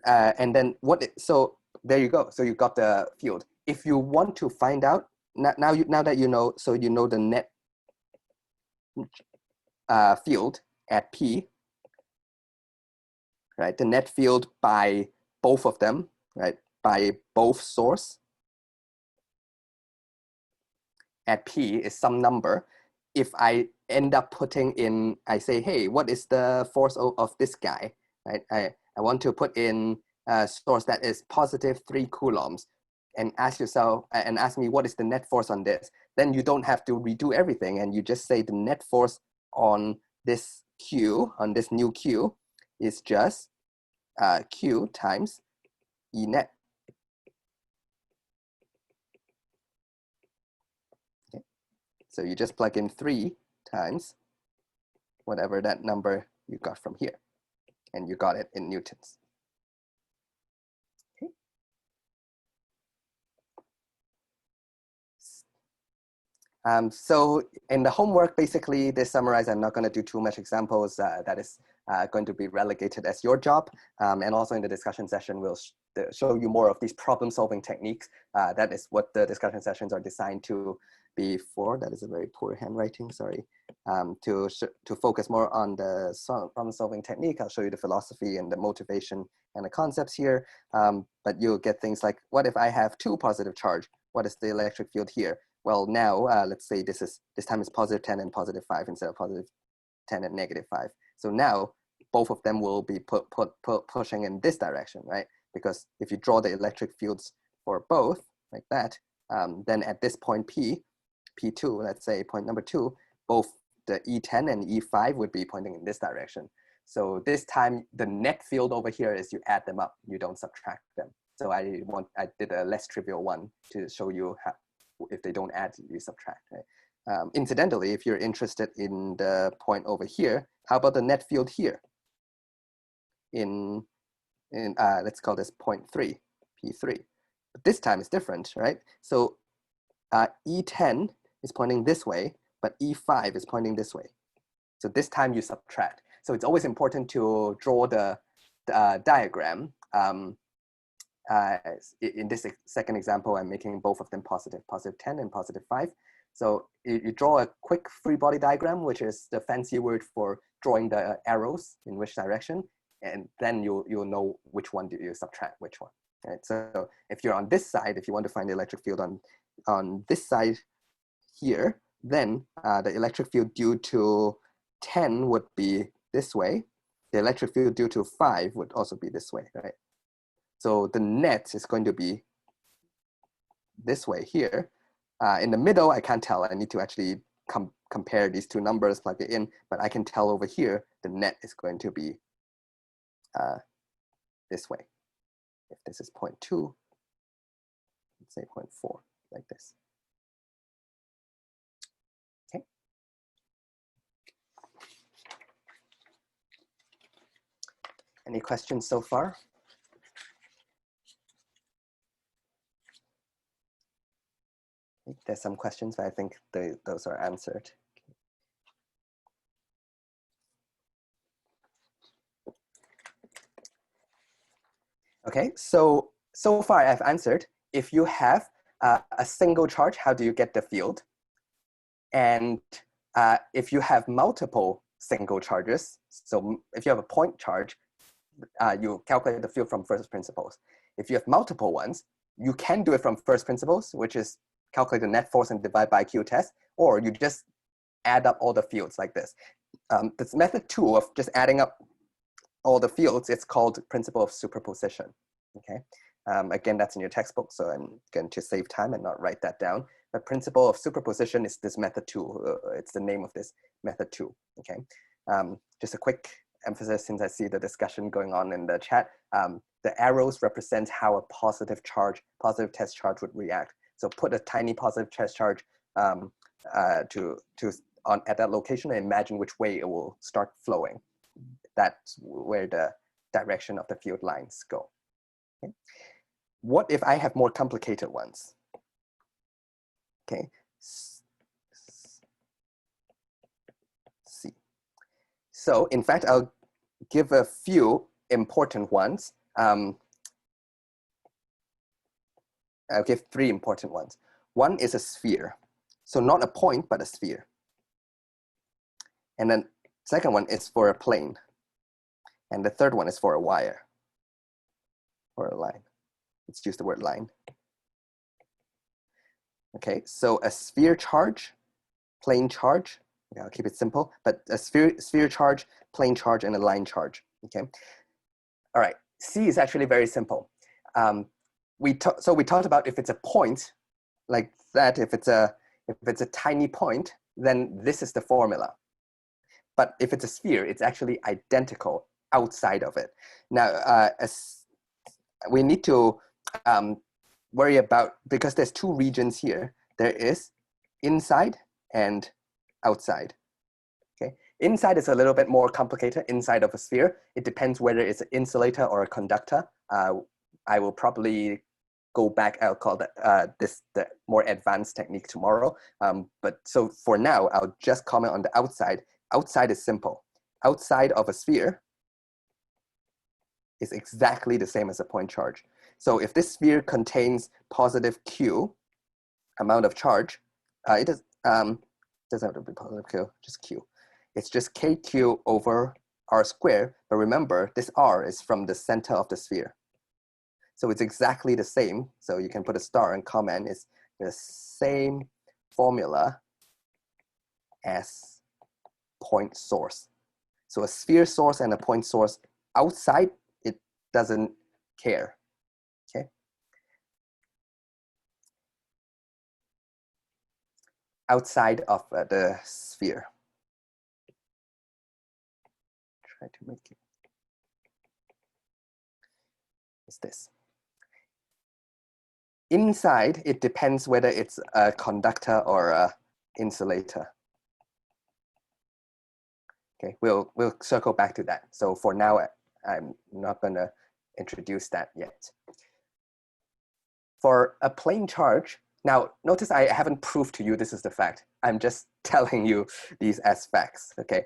and then so there you go. So you got the field. If you want to find out now that you know, so you know the net field at P, right? The net field by both of them, right? By both source at P is some number. If I end up putting in, I say, hey, what is the force of this guy, right? I want to put in a source that is positive 3 coulombs, and ask yourself, and ask me what is the net force on this. Then you don't have to redo everything, and you just say the net force on this Q, on this new Q, is just Q times E net. Okay. So you just plug in 3 times whatever that number you got from here, and you got it in newtons. Okay. So in the homework, basically, they summarize. I'm not going to do too much examples. That is going to be relegated as your job. And also in the discussion session, we'll show you more of these problem-solving techniques. That is what the discussion sessions are designed to be for. That is a very poor handwriting, sorry. To focus more on the problem-solving technique. I'll show you the philosophy and the motivation and the concepts here. But you'll get things like, what if I have 2 positive charge? What is the electric field here? Well, now let's say this time is positive 10 and positive 5 instead of positive 10 and negative 5. So now both of them will be pushing in this direction, right? Because if you draw the electric fields for both like that, then at this point P2, let's say point number 2, both the E10 and E5 would be pointing in this direction. So this time the net field over here is you add them up, you don't subtract them. So I did a less trivial one to show you how, if they don't add, you subtract, right? Incidentally, if you're interested in the point over here, how about the net field here? Let's call this point 3, P3. But this time it's different, right? So E10 is pointing this way, but E5 is pointing this way. So this time you subtract. So it's always important to draw the diagram. In this second example, I'm making both of them positive 10 and positive 5. So you draw a quick free body diagram, which is the fancy word for drawing the arrows in which direction, and then you'll know which one do you subtract which one. Right? So if you're on this side, if you want to find the electric field on this side here, then the electric field due to 10 would be this way. The electric field due to 5 would also be this way, right? So the net is going to be this way here. In the middle, I can't tell. I need to actually compare these two numbers, plug it in, but I can tell over here, the net is going to be this way. If this is 0.2, let's say 0.4, like this. Okay. Any questions so far? There's some questions, but I think those are answered. Okay, so far I've answered. If you have a single charge, how do you get the field? And if you have multiple single charges, so if you have a point charge, you calculate the field from first principles. If you have multiple ones, you can do it from first principles, which is calculate the net force and divide by Q test, or you just add up all the fields like this. This method 2 of just adding up all the fields, it's called principle of superposition. Okay, again, that's in your textbook, so I'm going to save time and not write that down. The principle of superposition is this method 2. It's the name of this method 2. Okay, just a quick emphasis since I see the discussion going on in the chat. The arrows represent how a positive test charge would react. So put a tiny positive test charge at that location and imagine which way it will start flowing. That's where the direction of the field lines go. Okay. What if I have more complicated ones? Okay. See. So in fact, I'll give a few important ones. I'll give 3 important ones. One is a sphere. So not a point, but a sphere. And then second one is for a plane. And the third one is for a wire or a line. Let's use the word line. Okay, so a sphere charge, plane charge, okay, I'll keep it simple, but a sphere charge, plane charge, and a line charge, okay? All right, C is actually very simple. So we talked about if it's a point like that, if it's a tiny point, then this is the formula. But if it's a sphere, it's actually identical outside of it. Now, we need to worry about, because there's 2 regions here. There is inside and outside. Okay, inside is a little bit more complicated. Inside of a sphere, it depends whether it's an insulator or a conductor. I will probably go back. I'll call that the more advanced technique tomorrow. But so for now, I'll just comment on the outside. Outside is simple. Outside of a sphere is exactly the same as a point charge. So if this sphere contains positive Q amount of charge, it doesn't have to be positive Q, just Q. It's just KQ over R squared, but remember this R is from the center of the sphere. So it's exactly the same. So you can put a star and comment, it's the same formula as point source. So a sphere source and a point source outside, it doesn't care, okay? Outside of the sphere. Try to make it. It's this. Inside, it depends whether it's a conductor or a insulator. Okay, we'll circle back to that. So for now, I'm not going to introduce that yet. For a plane charge, now notice I haven't proved to you this is the fact. I'm just telling you these as facts, okay?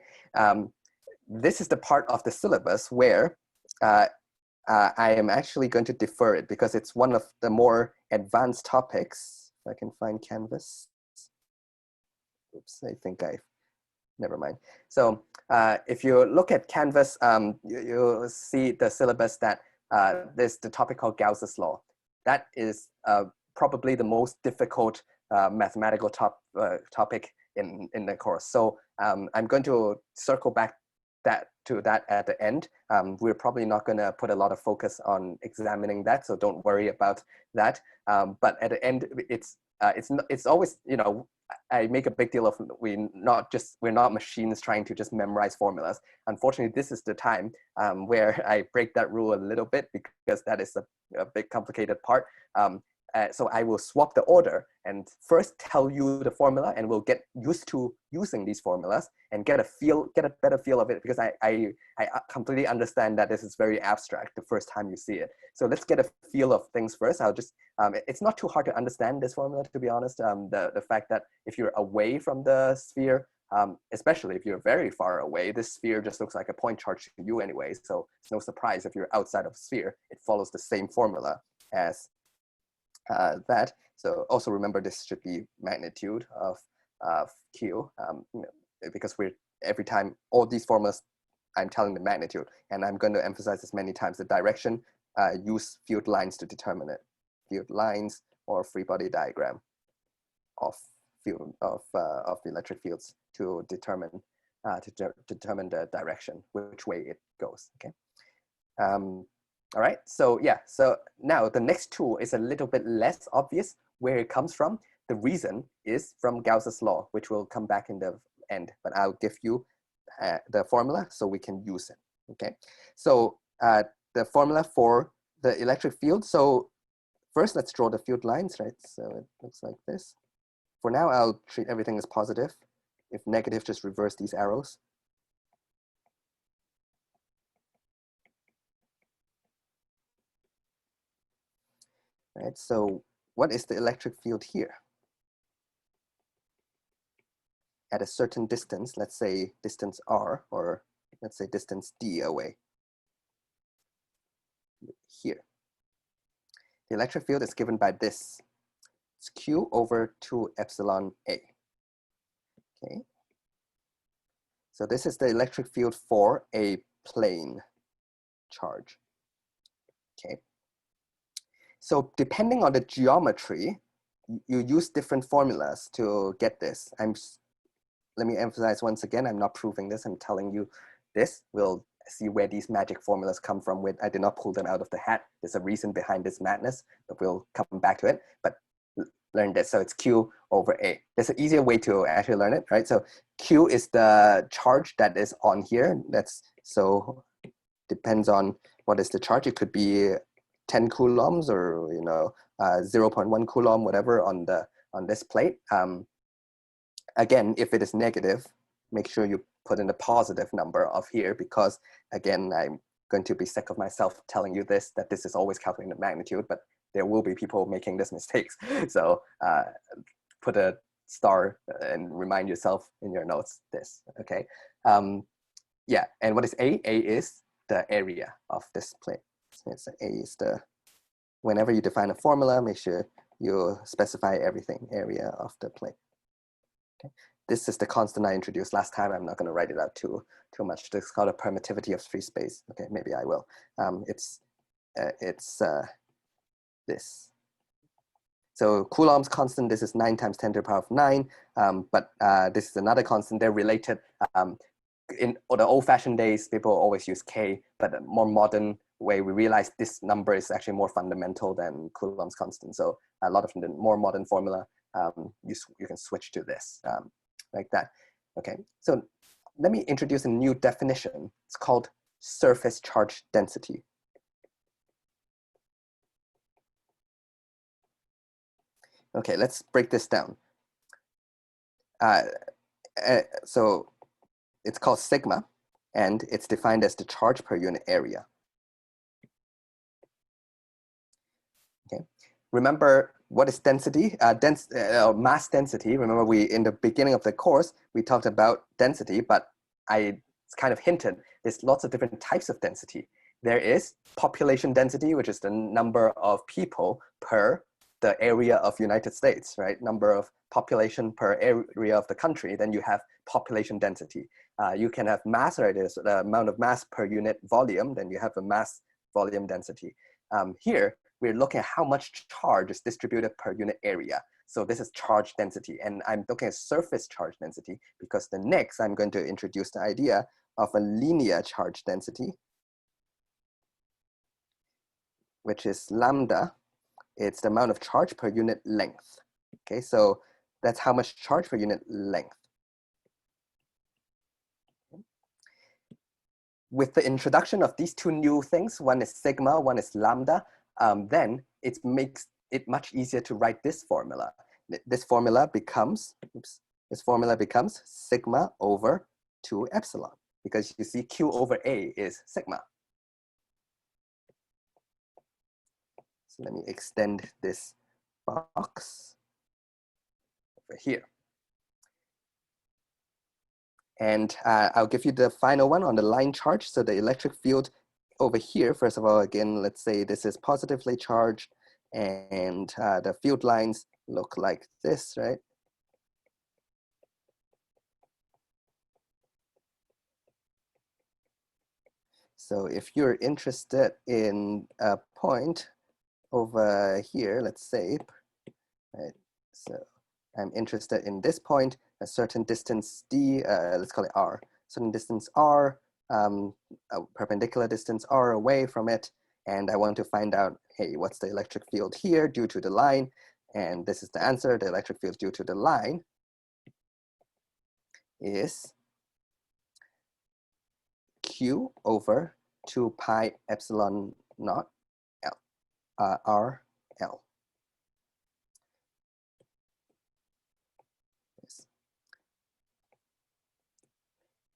This is the part of the syllabus where I am actually going to defer it because it's one of the more advanced topics. If I can find Canvas. Oops, I think never mind. So if you look at Canvas, you'll see the syllabus that there's the topic called Gauss's law. That is probably the most difficult mathematical topic in the course. So I'm going to circle back to that at the end. We're probably not going to put a lot of focus on examining that, so don't worry about that. But at the end, it's always, you know, I make a big deal of we're not machines trying to just memorize formulas. Unfortunately, this is the time where I break that rule a little bit, because that is a big complicated part. So I will swap the order and first tell you the formula, and we'll get used to using these formulas and get a better feel of it, because I completely understand that this is very abstract the first time you see it. So let's get a feel of things first. I'll just, it's not too hard to understand this formula, to be honest. The fact that if you're away from the sphere, especially if you're very far away, this sphere just looks like a point charge to you anyway. So it's no surprise if you're outside of a sphere, it follows the same formula as that. So also remember, this should be magnitude of Q, you know, because every time all these formulas, I'm telling the magnitude, and I'm going to emphasize this many times, the direction, use field lines to determine it. Field lines or free body diagram of the electric fields to determine the direction, which way it goes. Okay. All right, so yeah, so now the next tool is a little bit less obvious where it comes from. The reason is from Gauss's law, which will come back in the end, but I'll give you the formula so we can use it, okay? So the formula for the electric field. So first, let's draw the field lines, right? So it looks like this. For now, I'll treat everything as positive. If negative, just reverse these arrows. Right, so what is the electric field here? At a certain distance, let's say distance r, or let's say distance d away. Here. The electric field is given by this. It's Q over 2 epsilon A. Okay. So this is the electric field for a plane charge. Okay. So depending on the geometry, you use different formulas to get this. Let me emphasize once again, I'm not proving this, I'm telling you this. We'll see where these magic formulas come from. I did not pull them out of the hat. There's a reason behind this madness, but we'll come back to it. But learn this, so it's Q over A. There's an easier way to actually learn it, right? So Q is the charge that is on here. So depends on what is the charge. It could be 10 coulombs or 0.1 coulomb, whatever, on this plate. Again, if it is negative, make sure you put in the positive number of here, because again, I'm going to be sick of myself telling you this, that this is always calculating the magnitude, but there will be people making this mistakes. So put a star and remind yourself in your notes this, okay? Yeah, and what is A? A is the area of this plate. So A is whenever you define a formula, make sure you specify everything, area of the plate. Okay. This is the constant I introduced last time. I'm not going to write it out too much. It's called a permittivity of free space. Okay, maybe I will. It's this. So Coulomb's constant, this is 9 times 10 to the power of 9, but this is another constant. They're related. In the old-fashioned days, people always use K, but a more modern way, we realize this number is actually more fundamental than Coulomb's constant. So a lot of the more modern formula, you can switch to this, like that. Okay, so let me introduce a new definition. It's called surface charge density. Okay, let's break this down. So it's called sigma, and it's defined as the charge per unit area. Okay, remember what is density? Mass density. Remember, in the beginning of the course, we talked about density, but I kind of hinted there's lots of different types of density. There is population density, which is the number of people per the area of United States, right? Number of population per area of the country. Then you have population density. You can have mass, right? There's the amount of mass per unit volume. Then you have a mass volume density. Here, we're looking at how much charge is distributed per unit area. So this is charge density, and I'm looking at surface charge density because the next I'm going to introduce the idea of a linear charge density, which is lambda. It's the amount of charge per unit length. Okay, so that's how much charge per unit length. With the introduction of these two new things, one is sigma, one is lambda, then it makes it much easier to write this formula. This formula becomes sigma over 2 epsilon, because you see Q over A is sigma. So let me extend this box over here. And I'll give you the final one on the line charge. So the electric field over here, first of all, again, let's say this is positively charged, and the field lines look like this, right? So if you're interested in a point over here, let's say, right? So I'm interested in this point, a certain distance d, let's call it r, certain distance r, a perpendicular distance r away from it, and I want to find out, hey, what's the electric field here due to the line? And this is the answer. The electric field due to the line is Q over 2 pi epsilon naught L, R L. Yes.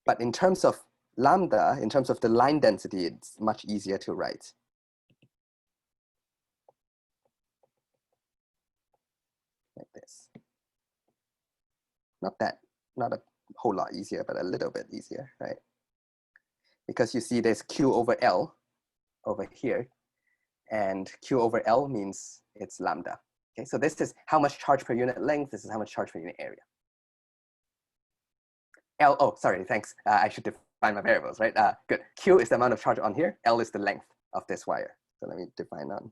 But in terms of lambda, in terms of the line density, it's much easier to write. Like this. Not a whole lot easier, but a little bit easier, right? Because you see there's Q over L over here, and Q over L means it's lambda. Okay, so this is how much charge per unit length, this is how much charge per unit area. L, oh, sorry, thanks. I should define my variables, right? Good. Q is the amount of charge on here, L is the length of this wire. So let me define on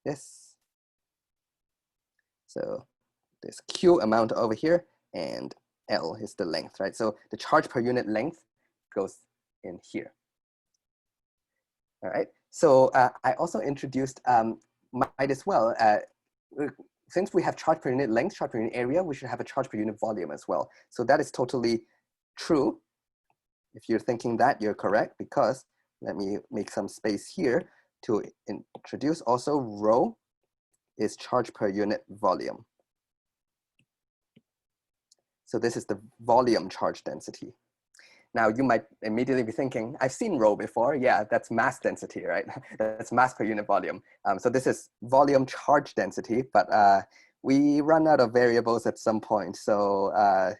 this. So there's Q amount over here, and L is the length, right? So the charge per unit length goes in here. All right. So I also introduced, might as well, since we have charge per unit length, charge per unit area, we should have a charge per unit volume as well. So that is totally true. If you're thinking that, you're correct, because let me make some space here to introduce also rho is charge per unit volume. So this is the volume charge density. Now you might immediately be thinking, I've seen rho before. Yeah, that's mass density, right? That's mass per unit volume. So this is volume charge density, but we run out of variables at some point. So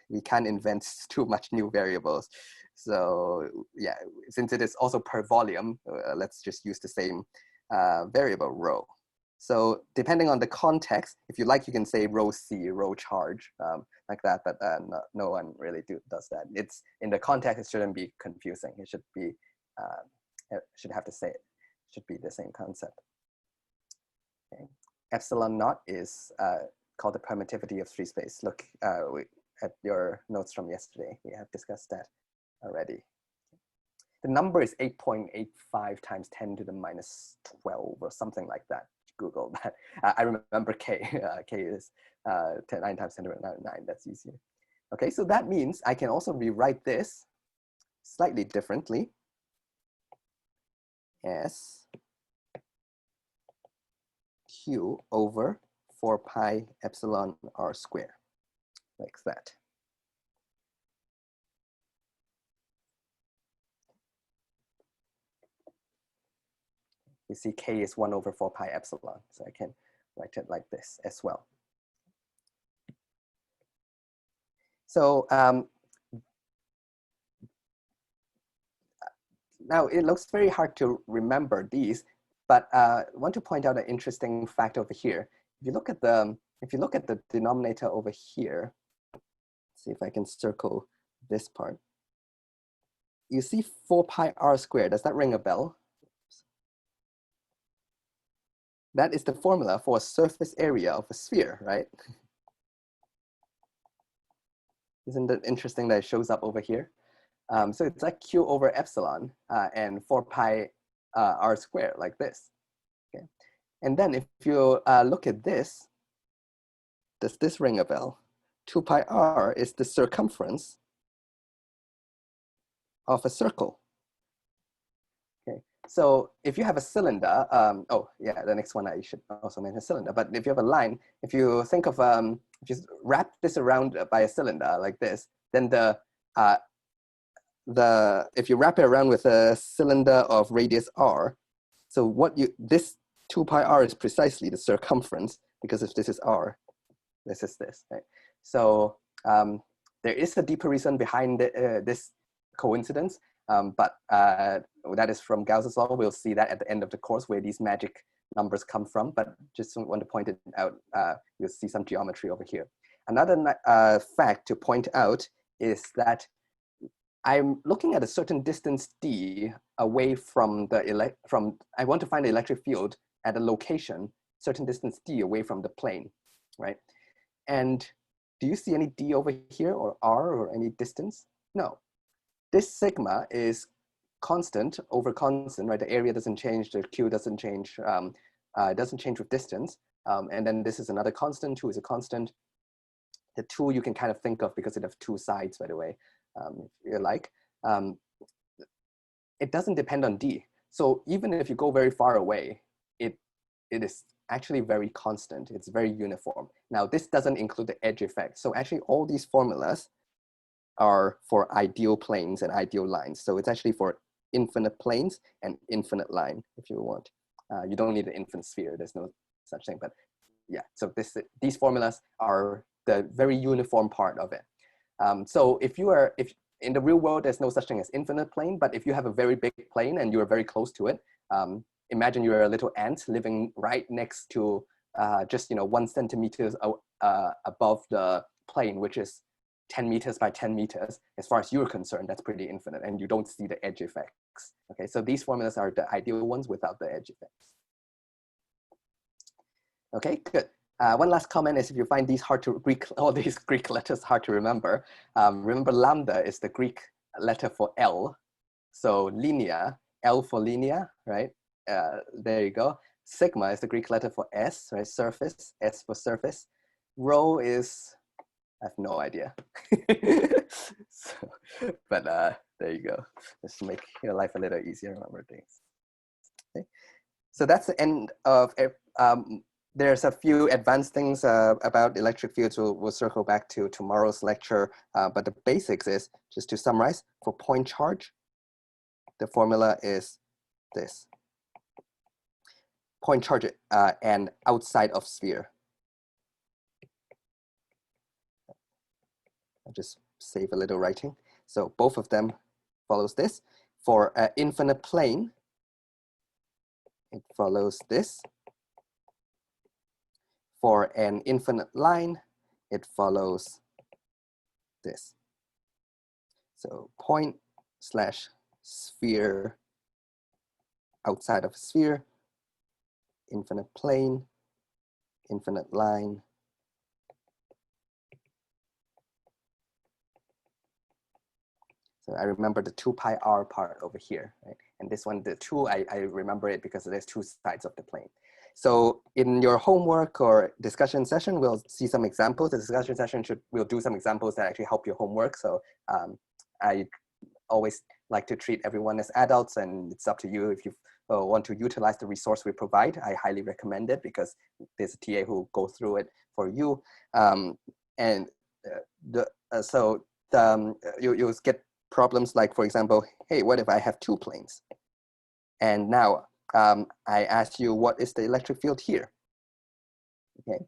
we can't invent too much new variables. So yeah, since it is also per volume, let's just use the same variable rho. So depending on the context, if you like, you can say rho C, rho charge, like that, but no one really does that. It's in the context, it shouldn't be confusing. It should be, should have to say it. Should be the same concept. Okay. Epsilon naught is called the permittivity of free space. Look at your notes from yesterday. We have discussed that already. The number is 8.85 times 10 to the minus 12 or something like that. Google that. I remember K. K is 9 times 10 to the 9. That's easier. Okay, so that means I can also rewrite this slightly differently as Q over 4 pi epsilon r squared, like that. You see K is 1 over 4 pi epsilon, so I can write it like this as well. So now it looks very hard to remember these, but I want to point out an interesting fact over here. If you look at the denominator over here, see if I can circle this part. You see 4 pi r squared. Does that ring a bell? That is the formula for a surface area of a sphere, right? Isn't it interesting that it shows up over here? So it's like Q over epsilon and 4 pi r squared like this. Okay. And then if you look at this, does this ring a bell? 2 pi r is the circumference of a circle. Okay, so if you have a cylinder, oh yeah, the next one I should also mention cylinder, but if you have a line, if you think of, if you wrap this around by a cylinder like this, then if you wrap it around with a cylinder of radius r, so this 2 pi r is precisely the circumference, because if this is r, this is this, right? So there is a deeper reason behind this coincidence, but that is from Gauss's law. We'll see that at the end of the course where these magic numbers come from, but just want to point it out. You'll see some geometry over here. Another fact to point out is that I'm looking at a certain distance d away from I want to find the electric field at a location, certain distance d away from the plane, right? And do you see any d over here or r or any distance? No. This sigma is constant over constant, right? The area doesn't change, the q doesn't change, it doesn't change with distance. And then this is another constant, 2 is a constant. The 2 you can kind of think of because it has 2 sides, by the way, if you like. It doesn't depend on d. So even if you go very far away, it is actually very constant. It's very uniform. Now, this doesn't include the edge effect. So actually all these formulas are for ideal planes and ideal lines. So it's actually for infinite planes and infinite line, if you want. You don't need an infinite sphere. There's no such thing, but yeah. So these formulas are the very uniform part of it. So if in the real world, there's no such thing as infinite plane, but if you have a very big plane and you're very close to it, imagine you're a little ant living right next to just 1 centimeter above the plane, which is 10 meters by 10 meters. As far as you're concerned, that's pretty infinite, and you don't see the edge effects. Okay, so these formulas are the ideal ones without the edge effects. Okay, good. One last comment is if you find these all these Greek letters hard to remember, remember lambda is the Greek letter for L. So linea, L for linear, right? There you go. Sigma is the Greek letter for S, right? Surface, S for surface. Rho is, I have no idea. But there you go. Just to make your life a little easier, remember things. Okay. So that's the end of there's a few advanced things about electric fields we'll circle back to tomorrow's lecture, but the basics is, just to summarize, for point charge, the formula is this. Point charge and outside of sphere. I'll just save a little writing. So both of them follows this. For an infinite plane, it follows this. For an infinite line, it follows this. So point slash sphere outside of a sphere, infinite plane, infinite line. So I remember the 2 pi r part over here, right? And this one, the 2, I remember it because there's 2 sides of the plane. So in your homework or discussion session, we'll see some examples. The discussion session we'll do some examples that actually help your homework. So I always like to treat everyone as adults, and it's up to you if you want to utilize the resource we provide. I highly recommend it because there's a TA who will go through it for you. You'll get problems like, for example, hey, what if I have 2 planes? And now I ask you, what is the electric field here? Okay,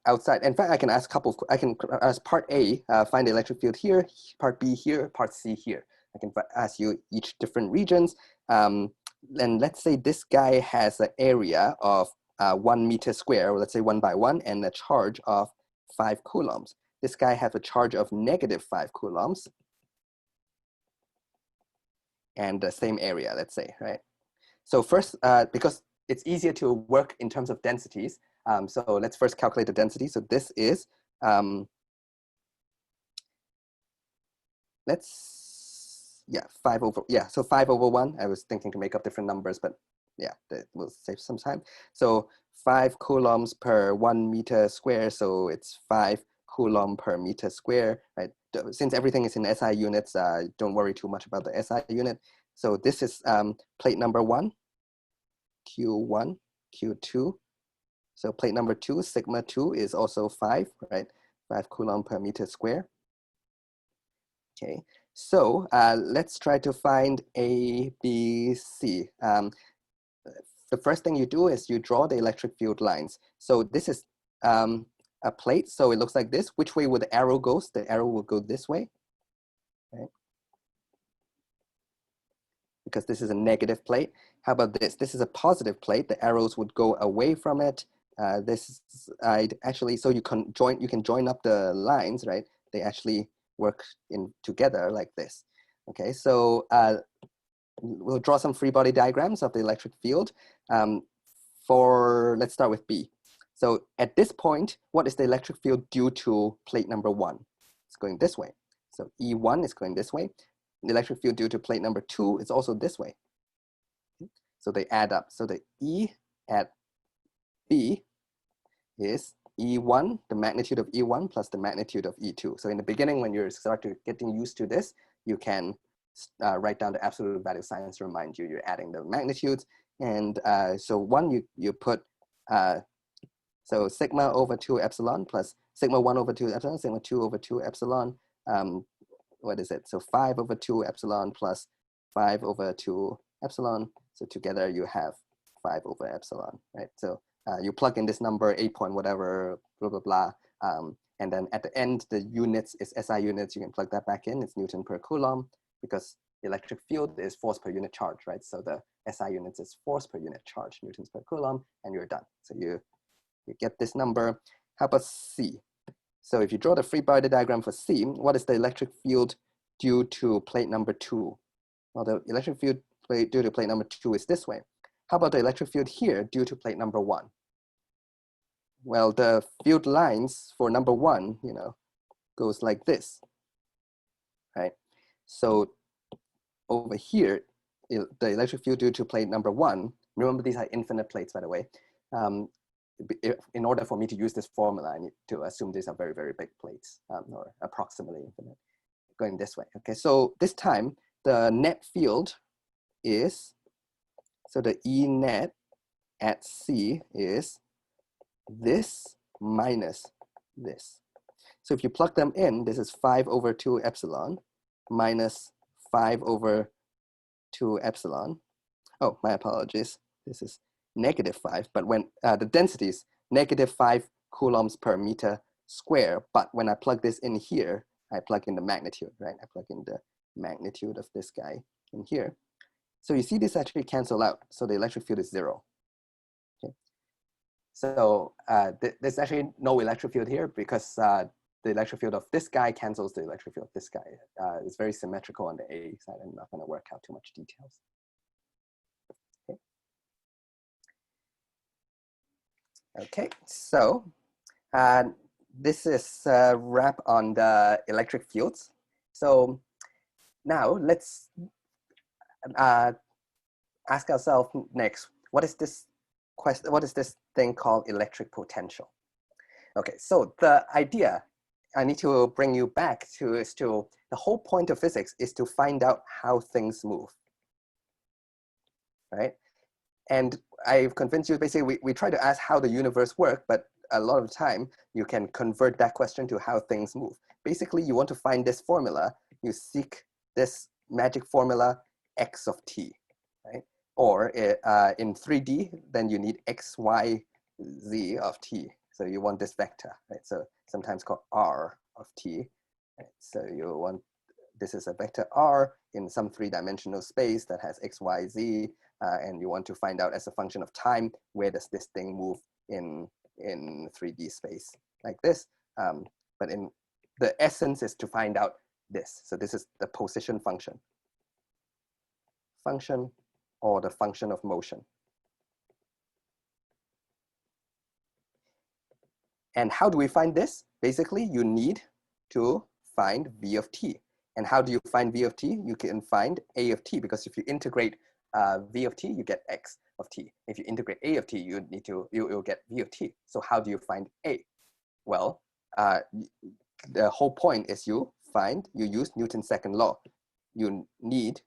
outside. In fact, I can ask I can ask part A, find the electric field here, part B here, part C here. I can ask you each different regions. And let's say this guy has an area of 1 meter square, or let's say 1 by 1, and a charge of 5 coulombs. This guy has a charge of -5 coulombs. And the same area, let's say, right? So first, because it's easier to work in terms of densities, so let's first calculate the density. So this is yeah, 5 over, yeah, so 5 over 1. I was thinking to make up different numbers, but yeah, that will save some time. So 5 coulombs per 1 meter square, so it's 5 coulomb per meter square, right? Since everything is in SI units, don't worry too much about the SI unit. So this is plate number 1, Q1, Q2. So plate number 2, sigma 2 is also 5, right? 5 coulomb per meter square. Okay, so let's try to find A, B, C. The first thing you do is you draw the electric field lines. So this is a plate, so it looks like this. Which way would the arrow go? The arrow will go this way, right? Because this is a negative plate. How about this? This is a positive plate. The arrows would go away from it. This actually, so you can join up the lines, right? They actually work in together like this. Okay, so we'll draw some free body diagrams of the electric field. Let's start with B. So at this point, what is the electric field due to plate number 1? It's going this way. So E1 is going this way. The electric field due to plate number 2 is also this way. So they add up. So the E at B is E1, the magnitude of E1 plus the magnitude of E2. So in the beginning, when you start to getting used to this, you can write down the absolute value signs to remind you you're adding the magnitudes. And so one, you put, so sigma over 2 epsilon plus sigma 1 over 2 epsilon, sigma 2 over 2 epsilon. What is it? So 5 over 2 epsilon plus 5 over 2 epsilon. So together you have 5 over epsilon, right? So you plug in this number, 8 point whatever, blah, blah, blah. And then at the end, the units is SI units. You can plug that back in. It's Newton per Coulomb because the electric field is force per unit charge, right? So the SI units is force per unit charge, Newtons per Coulomb, and you're done. So you get this number. How about C? So if you draw the free body diagram for C, what is the electric field due to plate number 2? Well, the electric field due to plate number 2 is this way. How about the electric field here due to plate number 1? Well, the field lines for number 1, goes like this, right? So over here, the electric field due to plate number 1, remember these are infinite plates, by the way. In order for me to use this formula, I need to assume these are very, very big plates, or approximately infinite, going this way. Okay, so this time, the net field is, so the E net at C is this minus this. So if you plug them in, this is 5 over 2 epsilon minus 5 over 2 epsilon. Oh, my apologies. This is negative 5, but when the density is negative 5 coulombs per meter square, but when I plug this in here, I plug in the magnitude, right? I plug in the magnitude of this guy in here. So you see this actually cancel out. So the electric field is 0. Okay. So there's actually no electric field here because the electric field of this guy cancels the electric field of this guy. It's very symmetrical on the A side. I'm not going to work out too much details. Okay, so this is a wrap on the electric fields. So now let's ask ourselves next, what is this question? What is this thing called electric potential? Okay, so the idea I need to bring you back to is to the whole point of physics is to find out how things move, right? And I've convinced you, basically, we try to ask how the universe works, but a lot of the time, you can convert that question to how things move. Basically, you want to find this formula, you seek this magic formula, x of t, right? Or in 3D, then you need x, y, z of t. So you want this vector, right? So sometimes called r of t. Right? So you want, this is a vector r in some 3-dimensional space that has x, y, z, and you want to find out as a function of time, where does this thing move in 3D space like this. But in the essence is to find out this. So this is the position function. Function or the function of motion. And how do we find this? Basically, you need to find v of t. And how do you find v of t? You can find a of t, because if you integrate v of t, you get x of t. If you integrate a of t, you'll get v of t. So how do you find a? Well, the whole point is you use Newton's second law. You need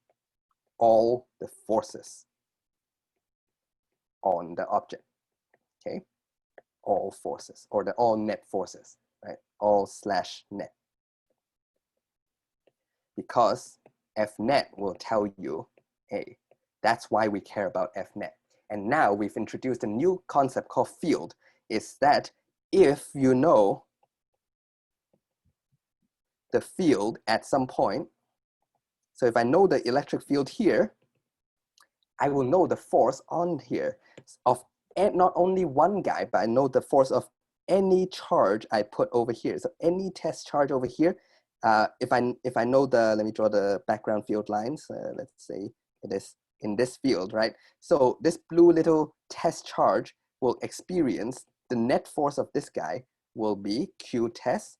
all the forces on the object, okay? All forces, or the all net forces, right? All slash net. Because F net will tell you A. That's why we care about F net. And now we've introduced a new concept called field, is that if you know the field at some point, so if I know the electric field here, I will know the force on here of not only one guy, but I know the force of any charge I put over here. So any test charge over here, if I know the, let me draw the background field lines. Let's say it is in this field, right? So this blue little test charge will experience the net force of this guy will be Q test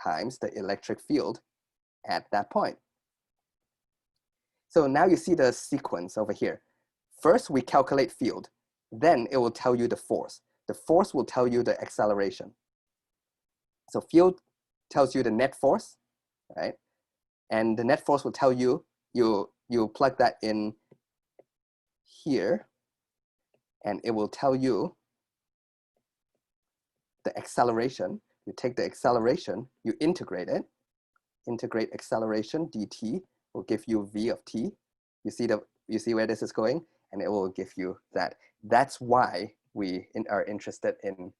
times the electric field at that point. So now you see the sequence over here. First, we calculate field. Then it will tell you the force. The force will tell you the acceleration. So field tells you the net force, right? And the net force will tell you, you plug that in here, and it will tell you the acceleration. You take the acceleration, you integrate it. Integrate acceleration dt will give you v of t. You see where this is going, and it will give you that. That's why we are interested in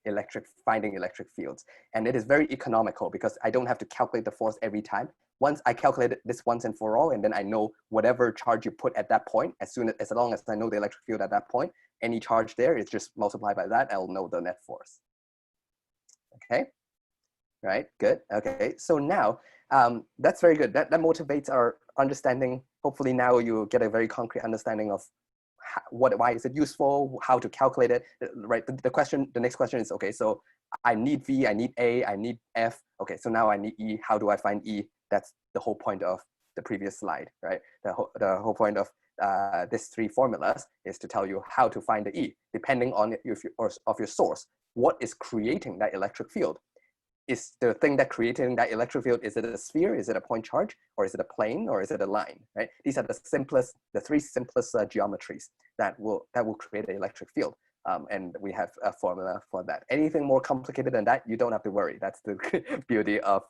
finding electric fields. And it is very economical because I don't have to calculate the force every time. Once I calculate this once and for all, and then I know whatever charge you put at that point, as long as I know the electric field at that point, any charge there is just multiplied by that, I'll know the net force. Okay, right, good, okay. So now, that's very good. That motivates our understanding. Hopefully now you get a very concrete understanding of why is it useful, how to calculate it, right? The next question is, okay, so I need V, I need A, I need F. Okay, so now I need E. How do I find E? That's the whole point of the previous slide, right? The whole point of these three formulas is to tell you how to find the E, depending on your source. What is creating that electric field? Is the thing that creating that electric field, is it a sphere, is it a point charge, or is it a plane, or is it a line, right? These are the three simplest geometries that will create an electric field. And we have a formula for that. Anything more complicated than that, you don't have to worry. That's the beauty of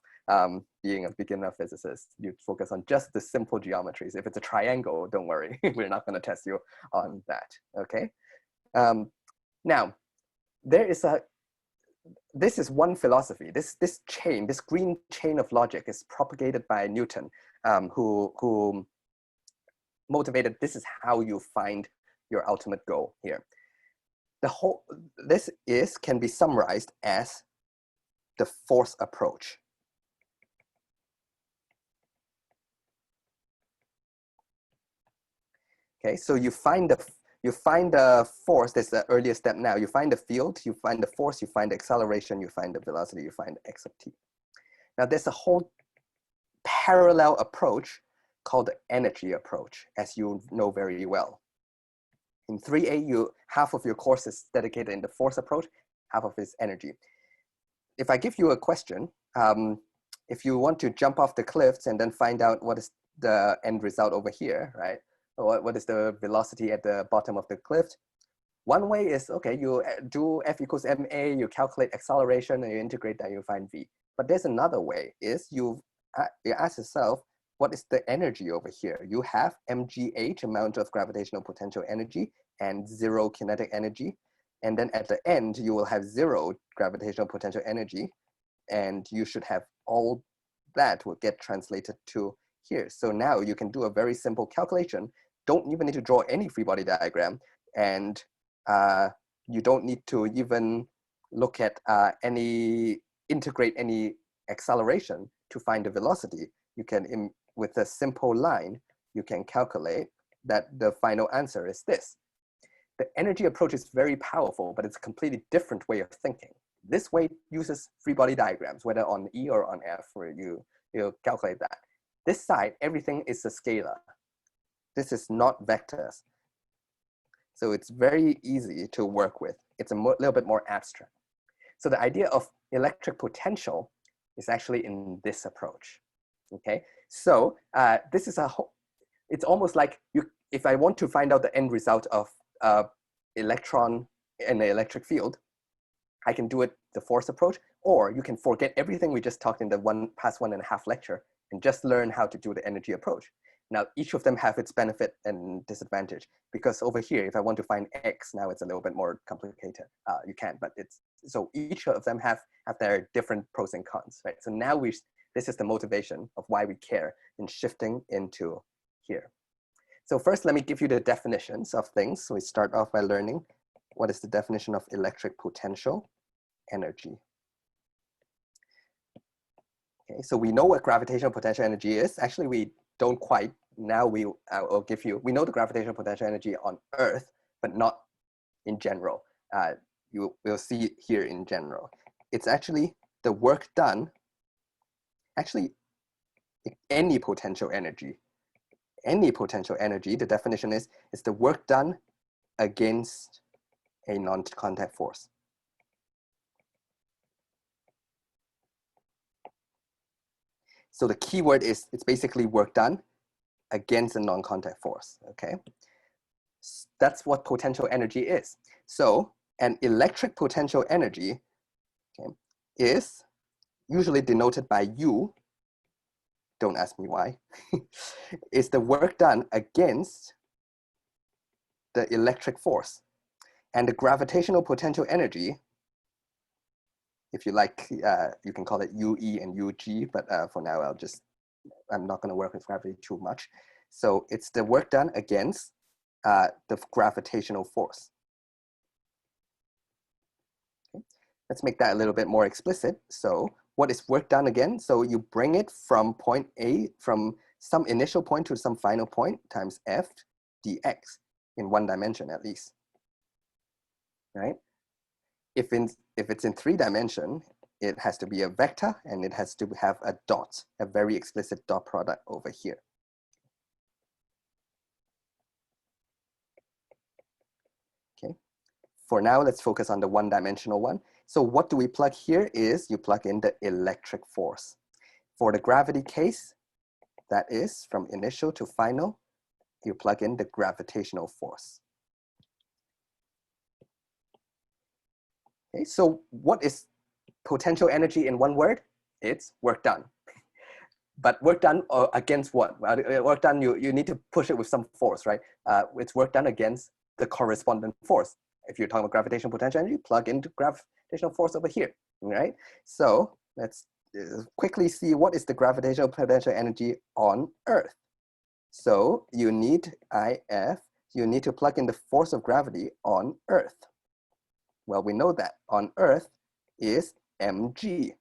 being a beginner physicist. You focus on just the simple geometries. If it's a triangle, don't worry. We're not gonna test you on that, okay? Now, this is one philosophy. This green chain of logic is propagated by Newton, who motivated, this is how you find your ultimate goal here. This can be summarized as the force approach. Okay, so you find the force. That's the earliest step now. You find the field, you find the force, you find the acceleration, you find the velocity, you find x of t. Now there's a whole parallel approach called the energy approach, as you know very well. In 3A, half of your course is dedicated in the force approach, half of it is energy. If I give you a question, if you want to jump off the cliffs and then find out what is the end result over here, right? What is the velocity at the bottom of the cliff? One way is, okay, you do F equals ma, you calculate acceleration and you integrate that, you find V. But there's another way, is you ask yourself, what is the energy over here? You have mgh, amount of gravitational potential energy, and 0 kinetic energy. And then at the end, you will have 0 gravitational potential energy. And you should have all that will get translated to here. So now you can do a very simple calculation. Don't even need to draw any free body diagram. And you don't need to even look at integrate any acceleration to find the velocity. You can, with a simple line, you can calculate that the final answer is this. The energy approach is very powerful, but it's a completely different way of thinking. This way uses free body diagrams, whether on E or on F, where you calculate that. this side, everything is a scalar. This is not vectors. So it's very easy to work with. It's a little bit more abstract. So the idea of electric potential is actually in this approach. Okay, so this is it's almost like if I want to find out the end result of electron in the electric field, I can do it the force approach, or you can forget everything we just talked in the past 1.5 lecture and just learn how to do the energy approach. Now, each of them have its benefit and disadvantage, because over here, if I want to find X, now it's a little bit more complicated. You can, but so each of them have their different pros and cons, right? So now this is the motivation of why we care in shifting into here. So first, let me give you the definitions of things. So we start off by learning what is the definition of electric potential energy. Okay, so we know what gravitational potential energy is. Actually, we don't quite. Now I'll give you, we know the gravitational potential energy on Earth, but not in general. We'll see here in general. It's actually the work done, actually any potential energy. Any potential energy, the definition is the work done against a non-contact force. So the key word is, it's basically work done against a non-contact force, okay? That's what potential energy is. So an electric potential energy, okay, is usually denoted by U, don't ask me why, is the work done against the electric force. And the gravitational potential energy, if you like, you can call it UE and UG, but for now I'm not going to work with gravity too much. So it's the work done against the gravitational force. Okay. Let's make that a little bit more explicit. So what is work done again? So you bring it from point A, from some initial point to some final point times F dx in one dimension at least, right? If it's in 3 dimension, it has to be a vector and it has to have a dot, a very explicit dot product over here. Okay. For now, let's focus on the 1-dimensional one. So what do we plug here is you plug in the electric force. For the gravity case, that is from initial to final, you plug in the gravitational force. Okay, so what is potential energy in one word? It's work done. But work done against what? Work done, you need to push it with some force, right? It's work done against the corresponding force. If you're talking about gravitational potential energy, plug into gravitational force over here, right? So let's quickly see what is the gravitational potential energy on Earth. So you need IF, you need to plug in the force of gravity on Earth. Well, we know that on Earth is mg.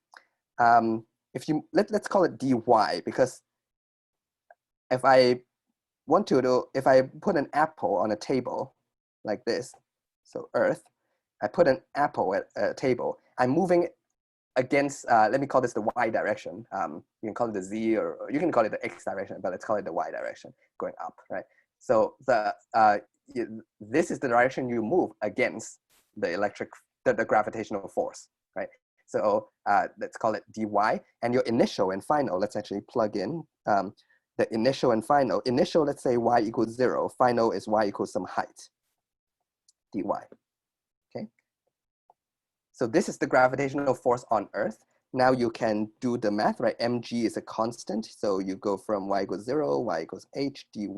Let's call it dy, because if I put an apple on a table like this, so Earth, I put an apple at a table, I'm moving against, let me call this the y direction. You can call it the z, or you can call it the x direction, but let's call it the y direction, going up, right? So this is the direction you move against the gravitational force, right? So let's call it dy, and your initial and final, let's actually plug in the initial and final. Initial, let's say y equals 0, final is y equals some height, dy, okay? So this is the gravitational force on Earth. Now you can do the math, right? Mg is a constant, so you go from y equals 0, y equals h, dy,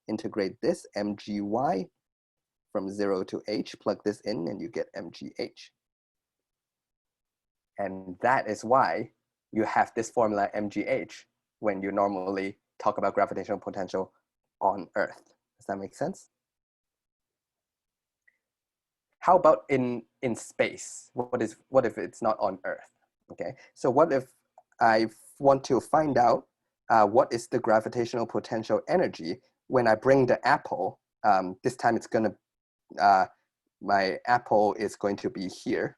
integrate this, mgy, from 0 to h, plug this in, and you get mgh. And that is why you have this formula mgh when you normally talk about gravitational potential on Earth. Does that make sense? How about in space? What if it's not on Earth? Okay, so what if I want to find out what is the gravitational potential energy when I bring the apple? This time it's gonna, my apple is going to be here.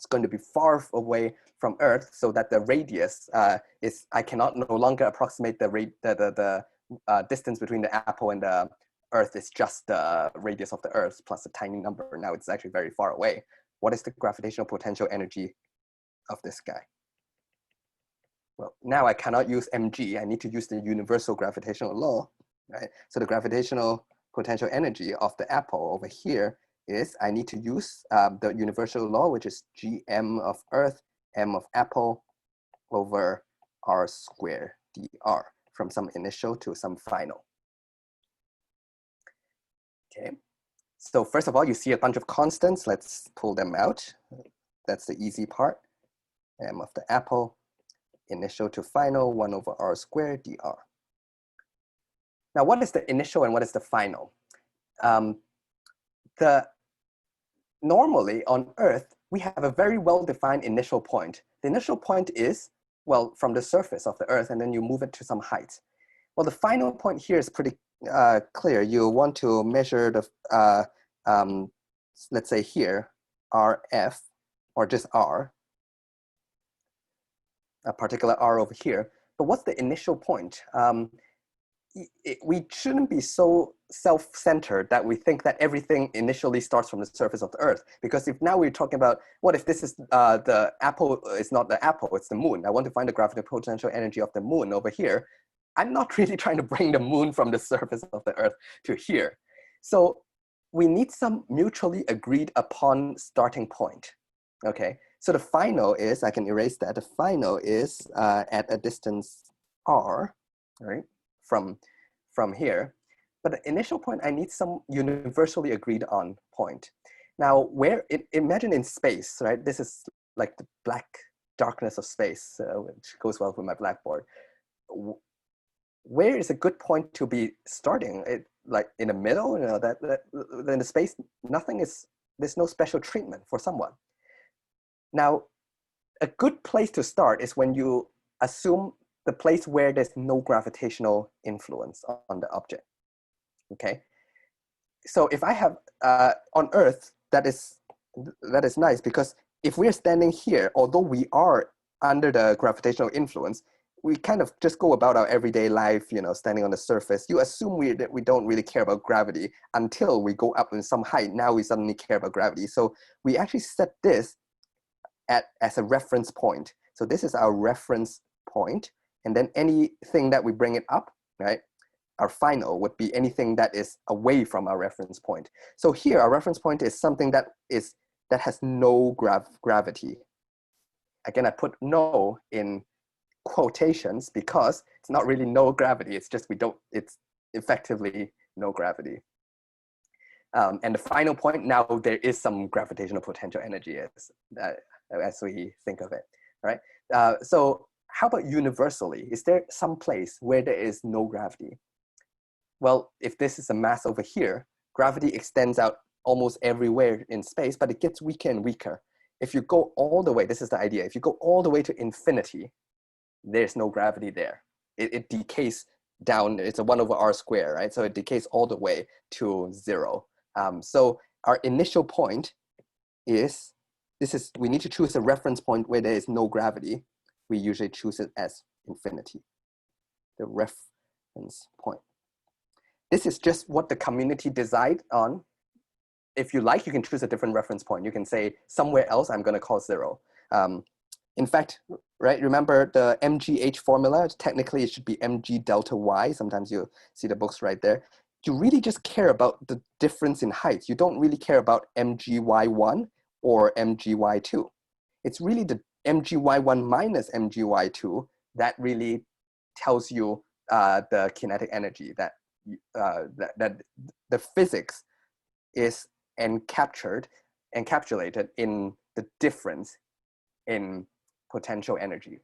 it's going to be far away from Earth, so that the radius is, I cannot no longer approximate the distance between the apple and the Earth is just the radius of the Earth plus a tiny number. Now it's actually very far away. What is the gravitational potential energy of this guy? Well, now I cannot use mg. I need to use the universal gravitational law, right? So the gravitational potential energy of the apple over here is, I need to use the universal law, which is gm of Earth, m of apple over r squared dr, from some initial to some final. Okay, so first of all, you see a bunch of constants. Let's pull them out. That's the easy part. M of the apple, initial to final, 1 over r squared dr. Now, what is the initial and what is the final? Normally on Earth, we have a very well-defined initial point. The initial point is, well, from the surface of the Earth, and then you move it to some height. Well, the final point here is pretty clear. You want to measure the, let's say here, RF, or just R, a particular R over here. But what's the initial point? We shouldn't be so self-centered that we think that everything initially starts from the surface of the Earth. Because if now we're talking about, what if this is the apple is not the apple, it's the moon. I want to find the gravitational potential energy of the moon over here. I'm not really trying to bring the moon from the surface of the Earth to here. So we need some mutually agreed upon starting point, okay? So the final is, I can erase that, the final is at a distance r, right? From here, but the initial point, I need some universally agreed on point. Now, imagine in space, right? This is like the black darkness of space, which goes well with my blackboard. Where is a good point to be starting? Like in the middle, you know, that in the space, there's no special treatment for someone. Now, a good place to start is when you assume the place where there's no gravitational influence on the object, okay? So if I have, on Earth, that is nice, because if we're standing here, although we are under the gravitational influence, we kind of just go about our everyday life, you know, standing on the surface. You assume that we don't really care about gravity until we go up in some height. Now we suddenly care about gravity. So we actually set this as a reference point. So this is our reference point. And then anything that we bring it up, right? Our final would be anything that is away from our reference point. So here, our reference point is something that has no gravity. Again, I put no in quotations because it's not really no gravity. It's just it's effectively no gravity. And the final point, now there is some gravitational potential energy as we think of it, right? So how about universally? Is there some place where there is no gravity? Well, if this is a mass over here, gravity extends out almost everywhere in space, but it gets weaker and weaker. If you go all the way, this is the idea, if you go all the way to infinity, there's no gravity there. It decays down, it's a 1 over r squared, right? So it decays all the way to 0. So our initial point is, we need to choose a reference point where there is no gravity. We usually choose it as infinity, the reference point. This is just what the community decide on. If you like, you can choose a different reference point. You can say somewhere else, I'm going to call 0. In fact, right, remember the MGH formula? Technically, it should be mg delta y. Sometimes you see the books right there. You really just care about the difference in height. You don't really care about mgy1 or mgy2. It's really the mgy1 minus mgy2 that really tells you the kinetic energy, that the physics is encapsulated in the difference in potential energy.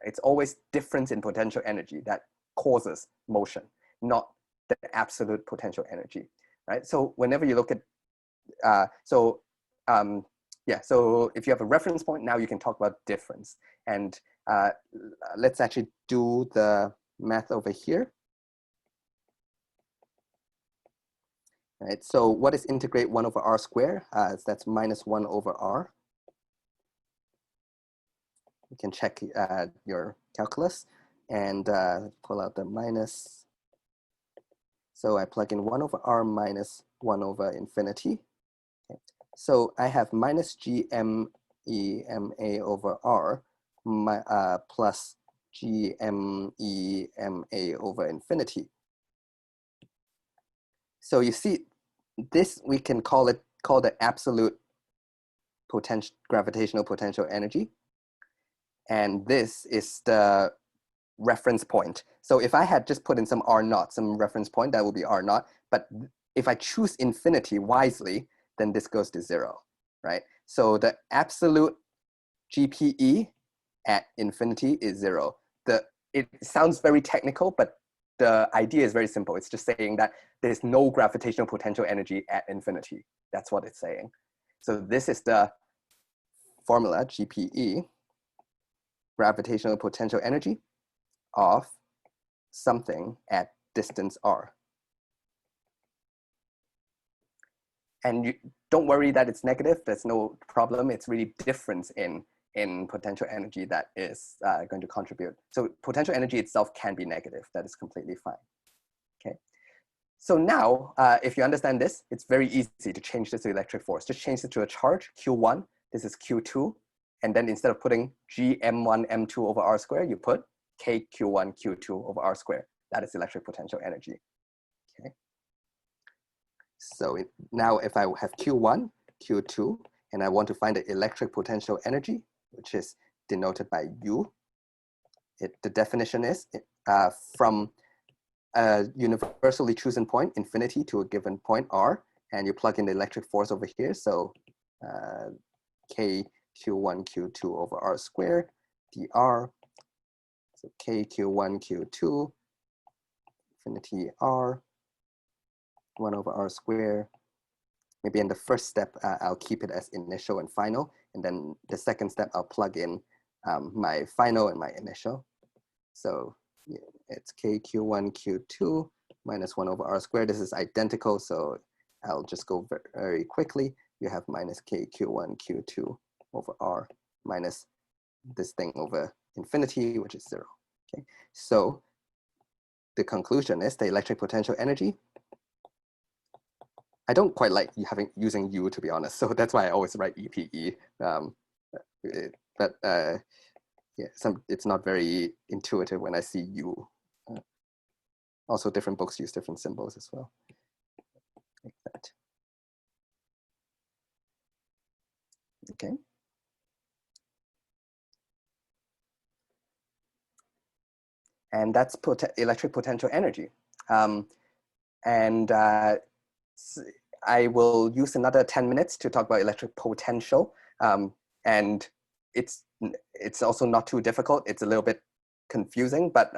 It's always difference in potential energy that causes motion, not the absolute potential energy, right? So whenever you look at, so if you have a reference point, now you can talk about difference. And let's actually do the math over here. Right, so what is integrate 1 over r squared? That's minus 1 over r. You can check your calculus and pull out the minus. So I plug in 1 over r minus 1 over infinity. Okay. So I have minus gm EMA over r plus gm EMA over infinity. So you see, this we can call the absolute gravitational potential energy. And this is the reference point. So if I had just put in some R naught, some reference point, that would be R naught. But if I choose infinity wisely, then this goes to 0, right? So the absolute GPE at infinity is 0. It sounds very technical, but the idea is very simple. It's just saying that there's no gravitational potential energy at infinity. That's what it's saying. So this is the formula, GPE, gravitational potential energy of something at distance r. And you don't worry that it's negative. There's no problem. It's really difference in potential energy that is going to contribute. So potential energy itself can be negative. That is completely fine. Okay. So now, if you understand this, it's very easy to change this to electric force. Just change it to a charge, Q1. This is Q2. And then instead of putting Gm1 m2 over r squared, you put Kq1 Q2 over r squared. That is electric potential energy. Okay. So now if I have Q1, Q2, and I want to find the electric potential energy, which is denoted by U, the definition is from a universally chosen point, infinity, to a given point, R, and you plug in the electric force over here. So K Q1 Q2 over R squared, dr. So K Q1 Q2, infinity R, 1 over R squared. Maybe in the first step, I'll keep it as initial and final. And then the second step, I'll plug in my final and my initial. So yeah, it's KQ1 Q2 minus 1 over R squared. This is identical, so I'll just go very quickly. You have minus KQ1 Q2 over R minus this thing over infinity, which is 0. Okay, so the conclusion is the electric potential energy. I don't quite like using U, to be honest, so that's why I always write EPE. Yeah, it's not very intuitive when I see U. Also, different books use different symbols as well, like that. Okay. And that's electric potential energy. I will use another 10 minutes to talk about electric potential. And it's also not too difficult. It's a little bit confusing, but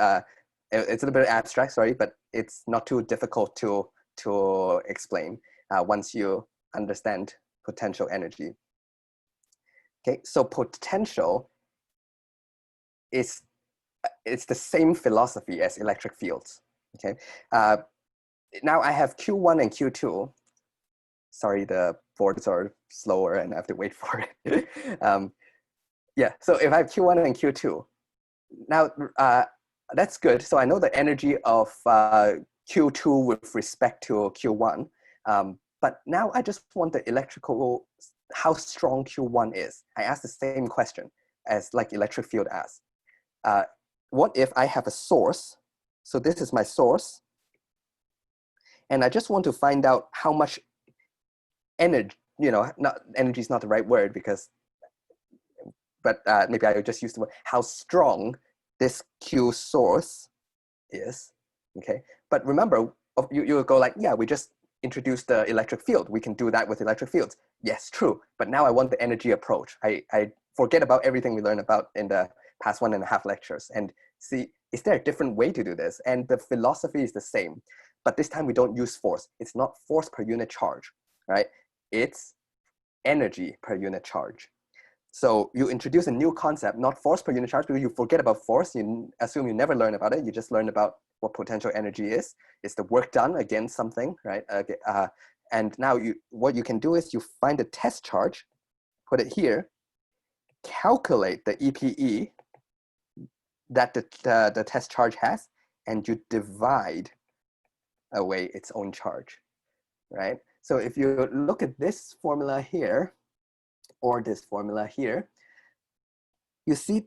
it's a little bit abstract, sorry, but it's not too difficult to explain once you understand potential energy. Okay, so potential it's the same philosophy as electric fields. Okay, now I have Q1 and Q2. Sorry, the boards are slower and I have to wait for it. Yeah, so if I have Q1 and Q2, now that's good. So I know the energy of Q2 with respect to Q1. But now I just want the electrical, how strong Q1 is. I ask the same question as like electric field asks. What if I have a source? So this is my source. And I just want to find out how much energy, energy is not the right word but maybe I would just use the word, how strong this Q source is, okay? But remember, you go like, yeah, we just introduced the electric field. We can do that with electric fields. Yes, true. But now I want the energy approach. I forget about everything we learned about in the past 1.5 lectures and see, is there a different way to do this? And the philosophy is the same, but this time we don't use force. It's not force per unit charge, right? It's energy per unit charge. So you introduce a new concept, not force per unit charge, because you forget about force. You assume you never learn about it. You just learn about what potential energy is. It's the work done against something, right? And now what you can do is you find a test charge, put it here, calculate the EPE that the test charge has, and you divide away its own charge, right? So if you look at this formula here, or this formula here, you see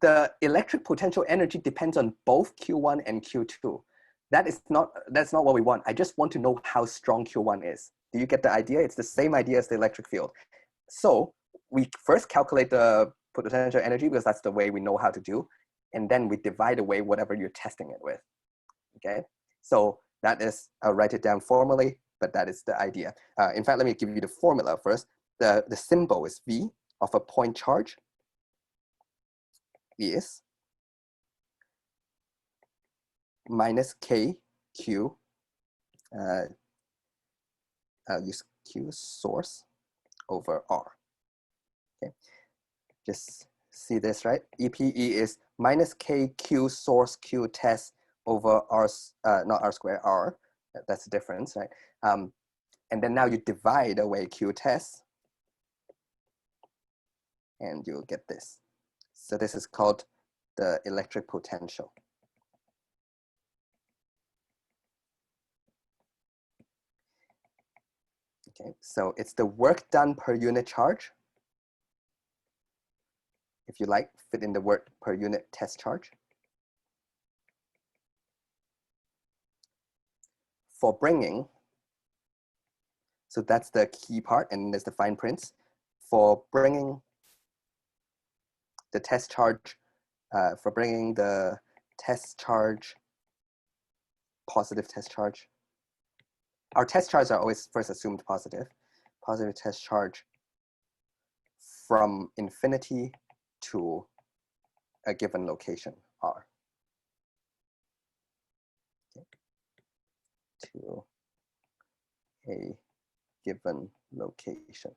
the electric potential energy depends on both Q1 and Q2. That's not what we want. I just want to know how strong Q1 is. Do you get the idea? It's the same idea as the electric field. So we first calculate the potential energy because that's the way we know how to do. And then we divide away whatever you're testing it with, okay? So that is, I'll write it down formally, but that is the idea. In fact, let me give you the formula first. The symbol is V of a point charge is minus KQ, I'll use Q source over R, okay? Just see this, right? EPE is minus KQ source Q test over R, not R squared, R. That's the difference, right? And then now you divide away Q test, and you'll get this. So this is called the electric potential. Okay, so it's the work done per unit charge. If you like, fit in the word per unit test charge. For bringing, so that's the key part, and there's the fine prints. For bringing the test charge, positive test charge. Our test charges are always first assumed positive test charge from infinity to a given location, R. Okay. To a given location.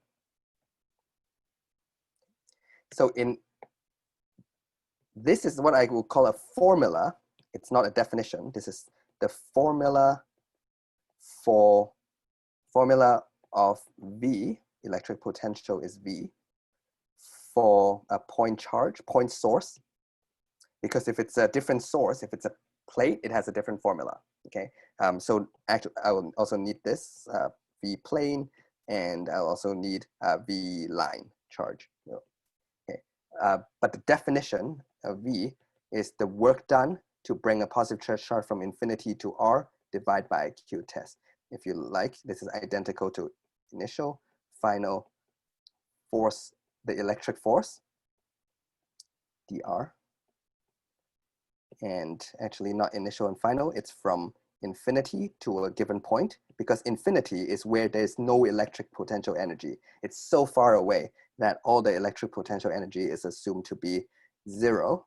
So this is what I will call a formula. It's not a definition. This is the formula of V, electric potential is V, for a point charge, point source. Because if it's a different source, if it's a plate, it has a different formula, okay? So actually, I will also need this V plane, and I'll also need V line charge. Okay. But the definition of V is the work done to bring a positive charge from infinity to R divided by Q test. If you like, this is identical to initial, final force, the electric force, dr. And actually not initial and final, it's from infinity to a given point, because infinity is where there's no electric potential energy. It's so far away that all the electric potential energy is assumed to be 0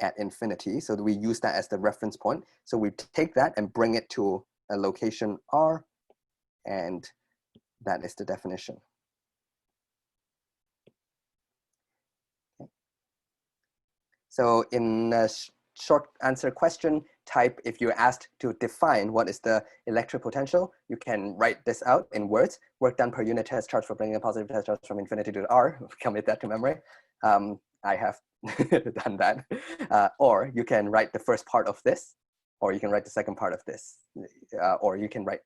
at infinity. So we use that as the reference point. So we take that and bring it to a location R, and that is the definition. Okay. So in a short answer question type, if you're asked to define what is the electric potential, you can write this out in words: work done per unit test charge for bringing a positive test charge from infinity to R. Commit that to memory. I have done that. Or you can write the first part of this, or you can write the second part of this, or you can write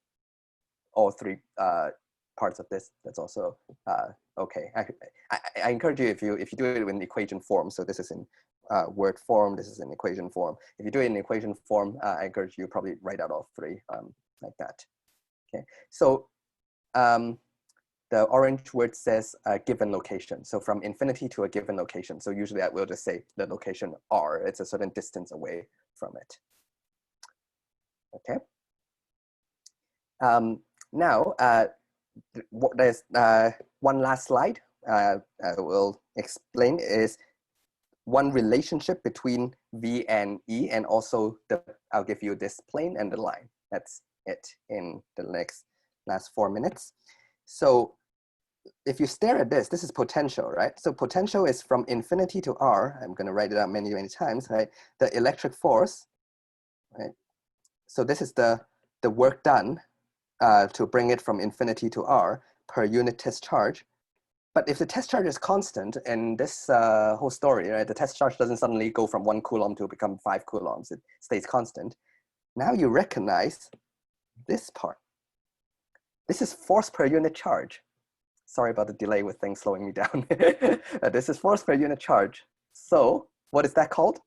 all three parts of this. That's also okay. I encourage you, if you do it in equation form, so this is in word form, this is in equation form. If you do it in equation form, I encourage you probably write out all three like that. Okay, so the orange word says a given location. So from infinity to a given location. So usually I will just say the location R. It's a certain distance away from it. Okay. Now, there's one last slide I will explain is one relationship between V and E, and also I'll give you this plane and the line. That's it in the last 4 minutes. So if you stare at this, this is potential, right? So potential is from infinity to R. I'm going to write it out many, many times, right? The electric force, right? So this is the work done to bring it from infinity to R per unit test charge. But if the test charge is constant in this whole story, right, the test charge doesn't suddenly go from 1 coulomb to become 5 coulombs. It stays constant. Now you recognize this part. This is force per unit charge. Sorry about the delay with things slowing me down. This is force per unit charge. So what is that called?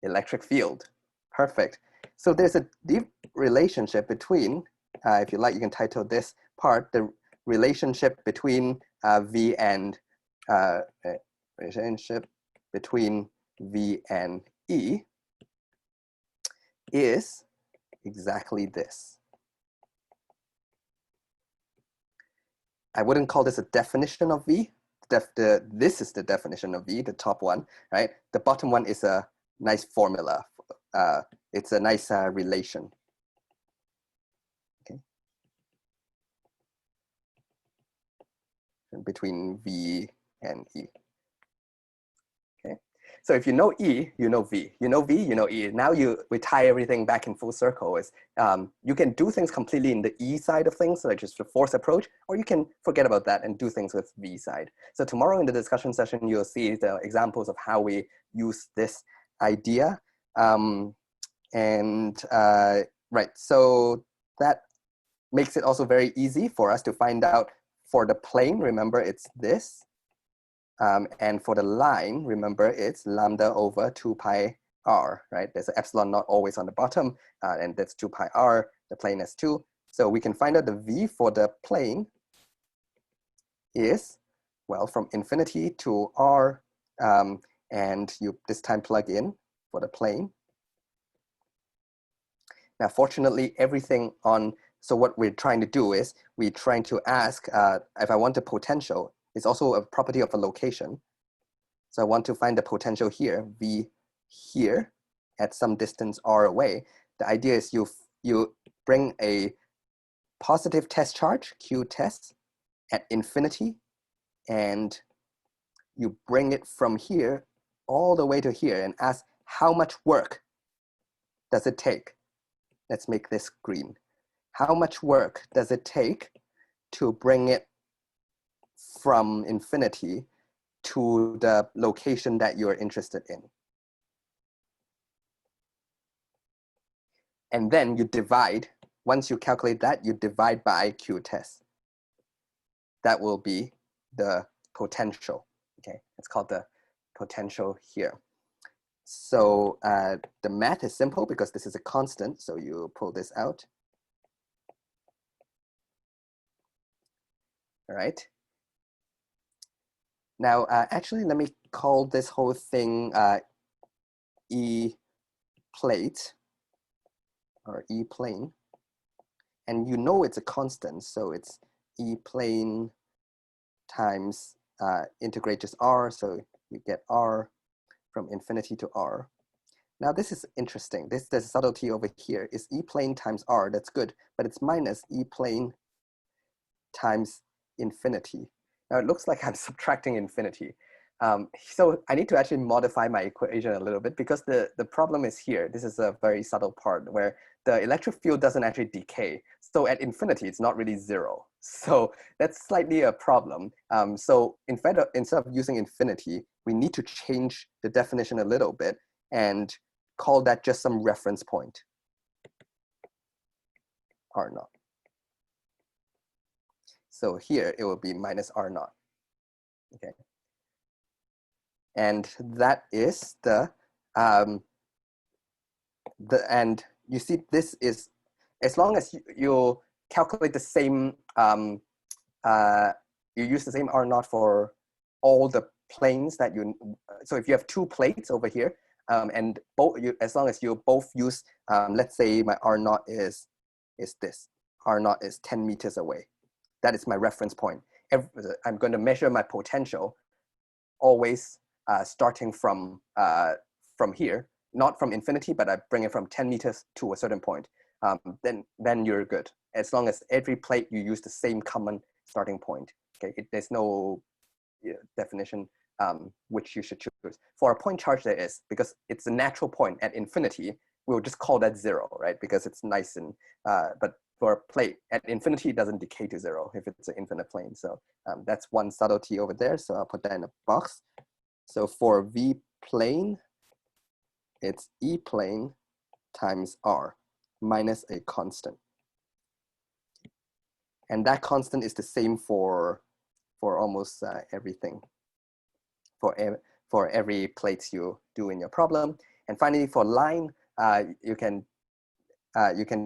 Electric field. Perfect. So there's a deep relationship between, if you like, you can title this part, the relationship between V and relationship between V and E is exactly this. I wouldn't call this a definition of V. This is the definition of V, the top one, right? The bottom one is a nice formula. It's a nice relation. Okay. Between V and E. Okay. So if you know E, you know V. You know V, you know E. Now we tie everything back in full circle. Is you can do things completely in the E side of things, like just the force approach, or you can forget about that and do things with V side. So tomorrow in the discussion session, you'll see the examples of how we use this idea. Right, so that makes it also very easy for us to find out for the plane, remember it's this. And for the line, remember it's lambda over 2 pi r, right? There's an epsilon not always on the bottom, and that's 2 pi r, the plane is 2. So we can find out the V for the plane is, well, from infinity to r, and you this time plug in for the plane. Now, fortunately, everything on, so what we're trying to do is we're trying to ask if I want a potential, it's also a property of a location. So I want to find the potential here, V here at some distance r away. The idea is you bring a positive test charge, Q test, at infinity, and you bring it from here all the way to here and ask how much work does it take? Let's make this green. How much work does it take to bring it from infinity to the location that you're interested in? And then you divide, once you calculate that, you divide by Q test. That will be the potential, okay? It's called the potential here. So the math is simple because this is a constant, so you pull this out. All right. Now, actually, let me call this whole thing E plate or E plane. And you know it's a constant, so it's E plane times integrate just R, so you get R from infinity to R. Now this is interesting. There's a subtlety over here. Is E plane times R, that's good, but it's minus E plane times infinity. Now it looks like I'm subtracting infinity. So I need to actually modify my equation a little bit because the problem is here. This is a very subtle part where the electric field doesn't actually decay. So at infinity, it's not really zero. So that's slightly a problem. So instead of using infinity, we need to change the definition a little bit and call that just some reference point, R naught. So here it will be minus R naught, okay? And that is and you see this is, as long as you calculate the same, you use the same R naught for all the planes that you, so if you have two plates over here, and both, as long as you both use, let's say my R naught is this, R naught is 10 meters away. That is my reference point. I'm going to measure my potential always starting from here, not from infinity, but I bring it from 10 meters to a certain point. Then you're good. As long as every plate you use the same common starting point. Okay, there's no definition which you should choose. For a point charge there is, because it's a natural point at infinity, we'll just call that zero, right? Because it's nice and, but for a plate at infinity, it doesn't decay to 0 if it's an infinite plane. So that's one subtlety over there. So I'll put that in a box. So for V plane, it's E plane times R minus a constant. And that constant is the same for almost everything, for every plate you do in your problem. And finally, for line, you can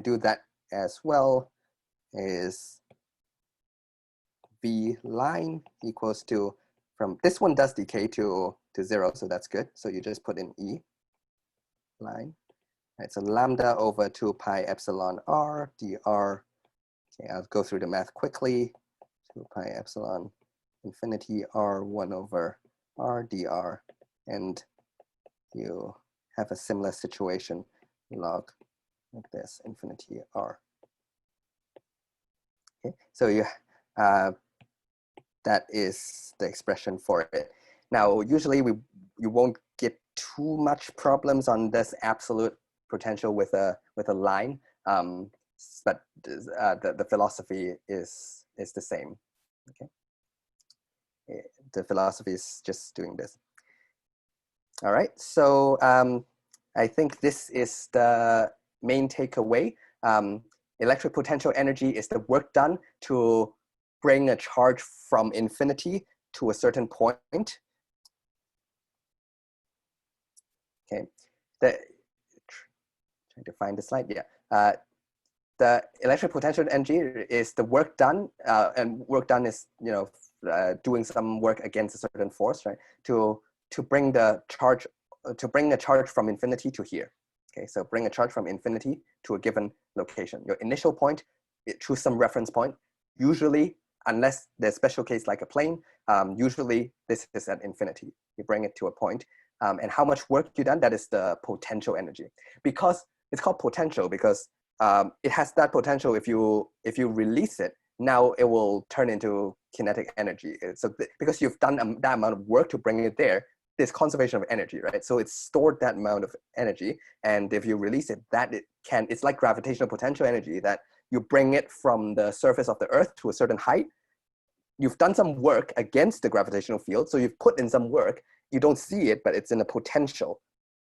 do that as well. Is V line equals to, from this one does decay to 0, so that's good. So you just put in E line. Right, so lambda over 2 pi epsilon r dr. Okay, I'll go through the math quickly. 2 pi epsilon infinity r 1 over r dr. And you have a similar situation, log like this, infinity r. Okay, so that is the expression for it. Now, usually you won't get too much problems on this absolute potential with a line, but the philosophy is the same. Okay, the philosophy is just doing this. All right, so I think this is the main takeaway. Electric potential energy is the work done to bring a charge from infinity to a certain point. Okay, trying to find the slide. Yeah, the electric potential energy is the work done, and work done is doing some work against a certain force, right? To bring the charge, a charge from infinity to here. Okay, so bring a charge from infinity to a given location. Your initial point, choose some reference point. Usually, unless there's special case like a plane, usually this is at infinity. You bring it to a point, and how much work you done, that is the potential energy. Because it's called potential because it has that potential. If you release it, now it will turn into kinetic energy. So because you've done that amount of work to bring it there, there's conservation of energy, right? So it's stored that amount of energy, and if you release it, it's like gravitational potential energy, that you bring it from the surface of the Earth to a certain height. You've done some work against the gravitational field, so you've put in some work. You don't see it, but it's in a potential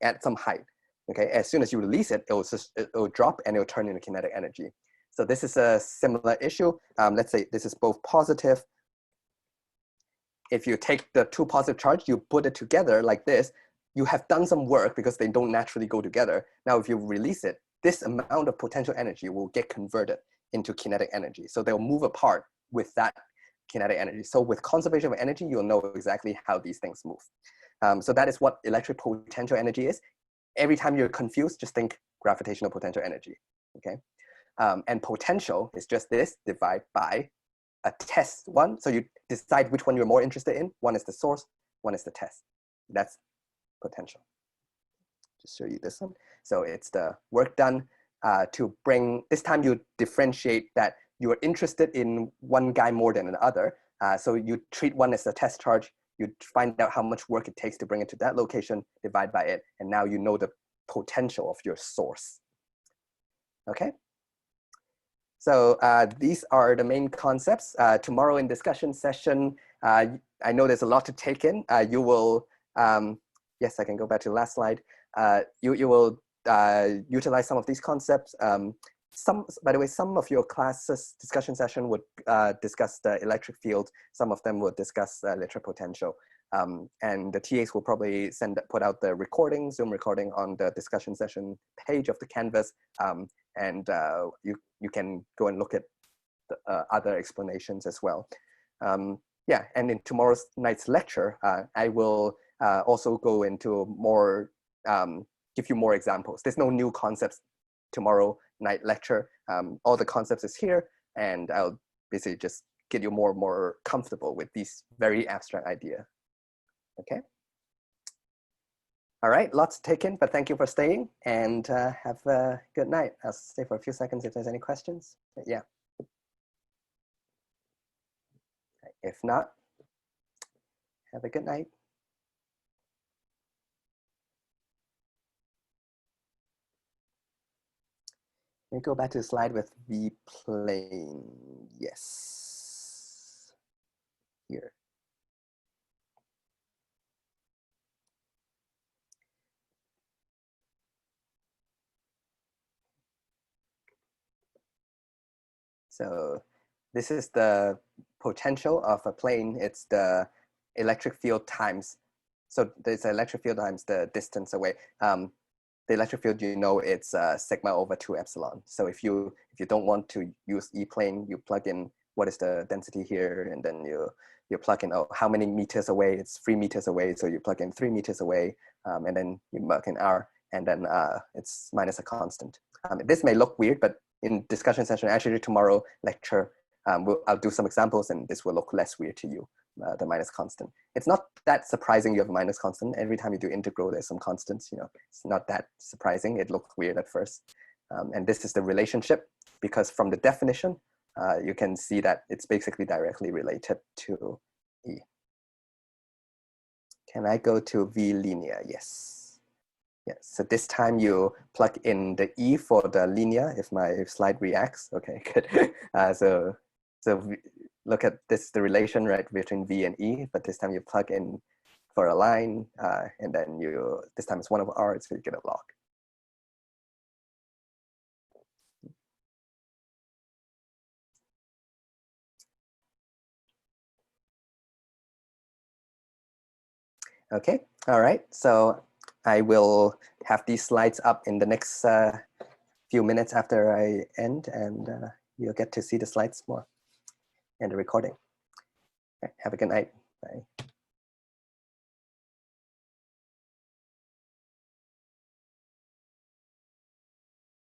at some height. Okay, as soon as you release it, it'll drop and it'll turn into kinetic energy. So this is a similar issue. Let's say this is both positive. If you take the two positive charge, you put it together like this, you have done some work because they don't naturally go together. Now, if you release it, this amount of potential energy will get converted into kinetic energy. So they'll move apart with that kinetic energy. So with conservation of energy, you'll know exactly how these things move. So that is what electric potential energy is. Every time you're confused, just think gravitational potential energy, okay? And potential is just this, divide by a test one. So you decide which one you're more interested in. One is the source, one is the test. That's potential. Just show you this one. So it's the work done to bring, this time you differentiate that you're interested in one guy more than another. So you treat one as a test charge, you find out how much work it takes to bring it to that location, divide by it, and now you know the potential of your source. Okay? So these are the main concepts. Tomorrow in discussion session, I know there's a lot to take in. You will, yes, I can go back to the last slide. You will utilize some of these concepts. By the way, some of your classes discussion session would discuss the electric field. Some of them would discuss electric potential. And the TAs will probably put out the recording, Zoom recording on the discussion session page of the Canvas. And you can go and look at the, other explanations as well. Yeah, and in tomorrow's night's lecture, I will also go into more, give you more examples. There's no new concepts tomorrow night lecture. All the concepts is here, and I'll basically just get you more comfortable with these very abstract ideas. Okay. All right, lots taken, but thank you for staying, and have a good night. I'll stay for a few seconds if there's any questions. But yeah. If not, have a good night. Let me go back to the slide with V plane. Yes. Here. So this is the potential of a plane. It's the electric field times. So there's electric field times the distance away. The electric field, you know, it's sigma over 2 epsilon. So if you don't want to use E-plane, you plug in what is the density here, and then you plug in, oh, how many meters away? It's 3 meters away. So you plug in 3 meters away, and then you plug in R, and then it's minus a constant. This may look weird, but in discussion session, actually tomorrow lecture, I'll do some examples, and this will look less weird to you. The minus constant. It's not that surprising you have a minus constant. Every time you do integral, there's some constants, you know, it's not that surprising. It looks weird at first. And this is the relationship, because from the definition, you can see that it's basically directly related to E. Can I go to V linear? Yes. Yes, so this time you plug in the E for the linear, if my slide reacts. Okay, good. So look at this, the relation, right, between V and E, but this time you plug in for a line, and then this time it's 1 over R, so you get a log. Okay, all right, so I will have these slides up in the next few minutes after I end, and you'll get to see the slides more and the recording. Right, have a good night. Bye.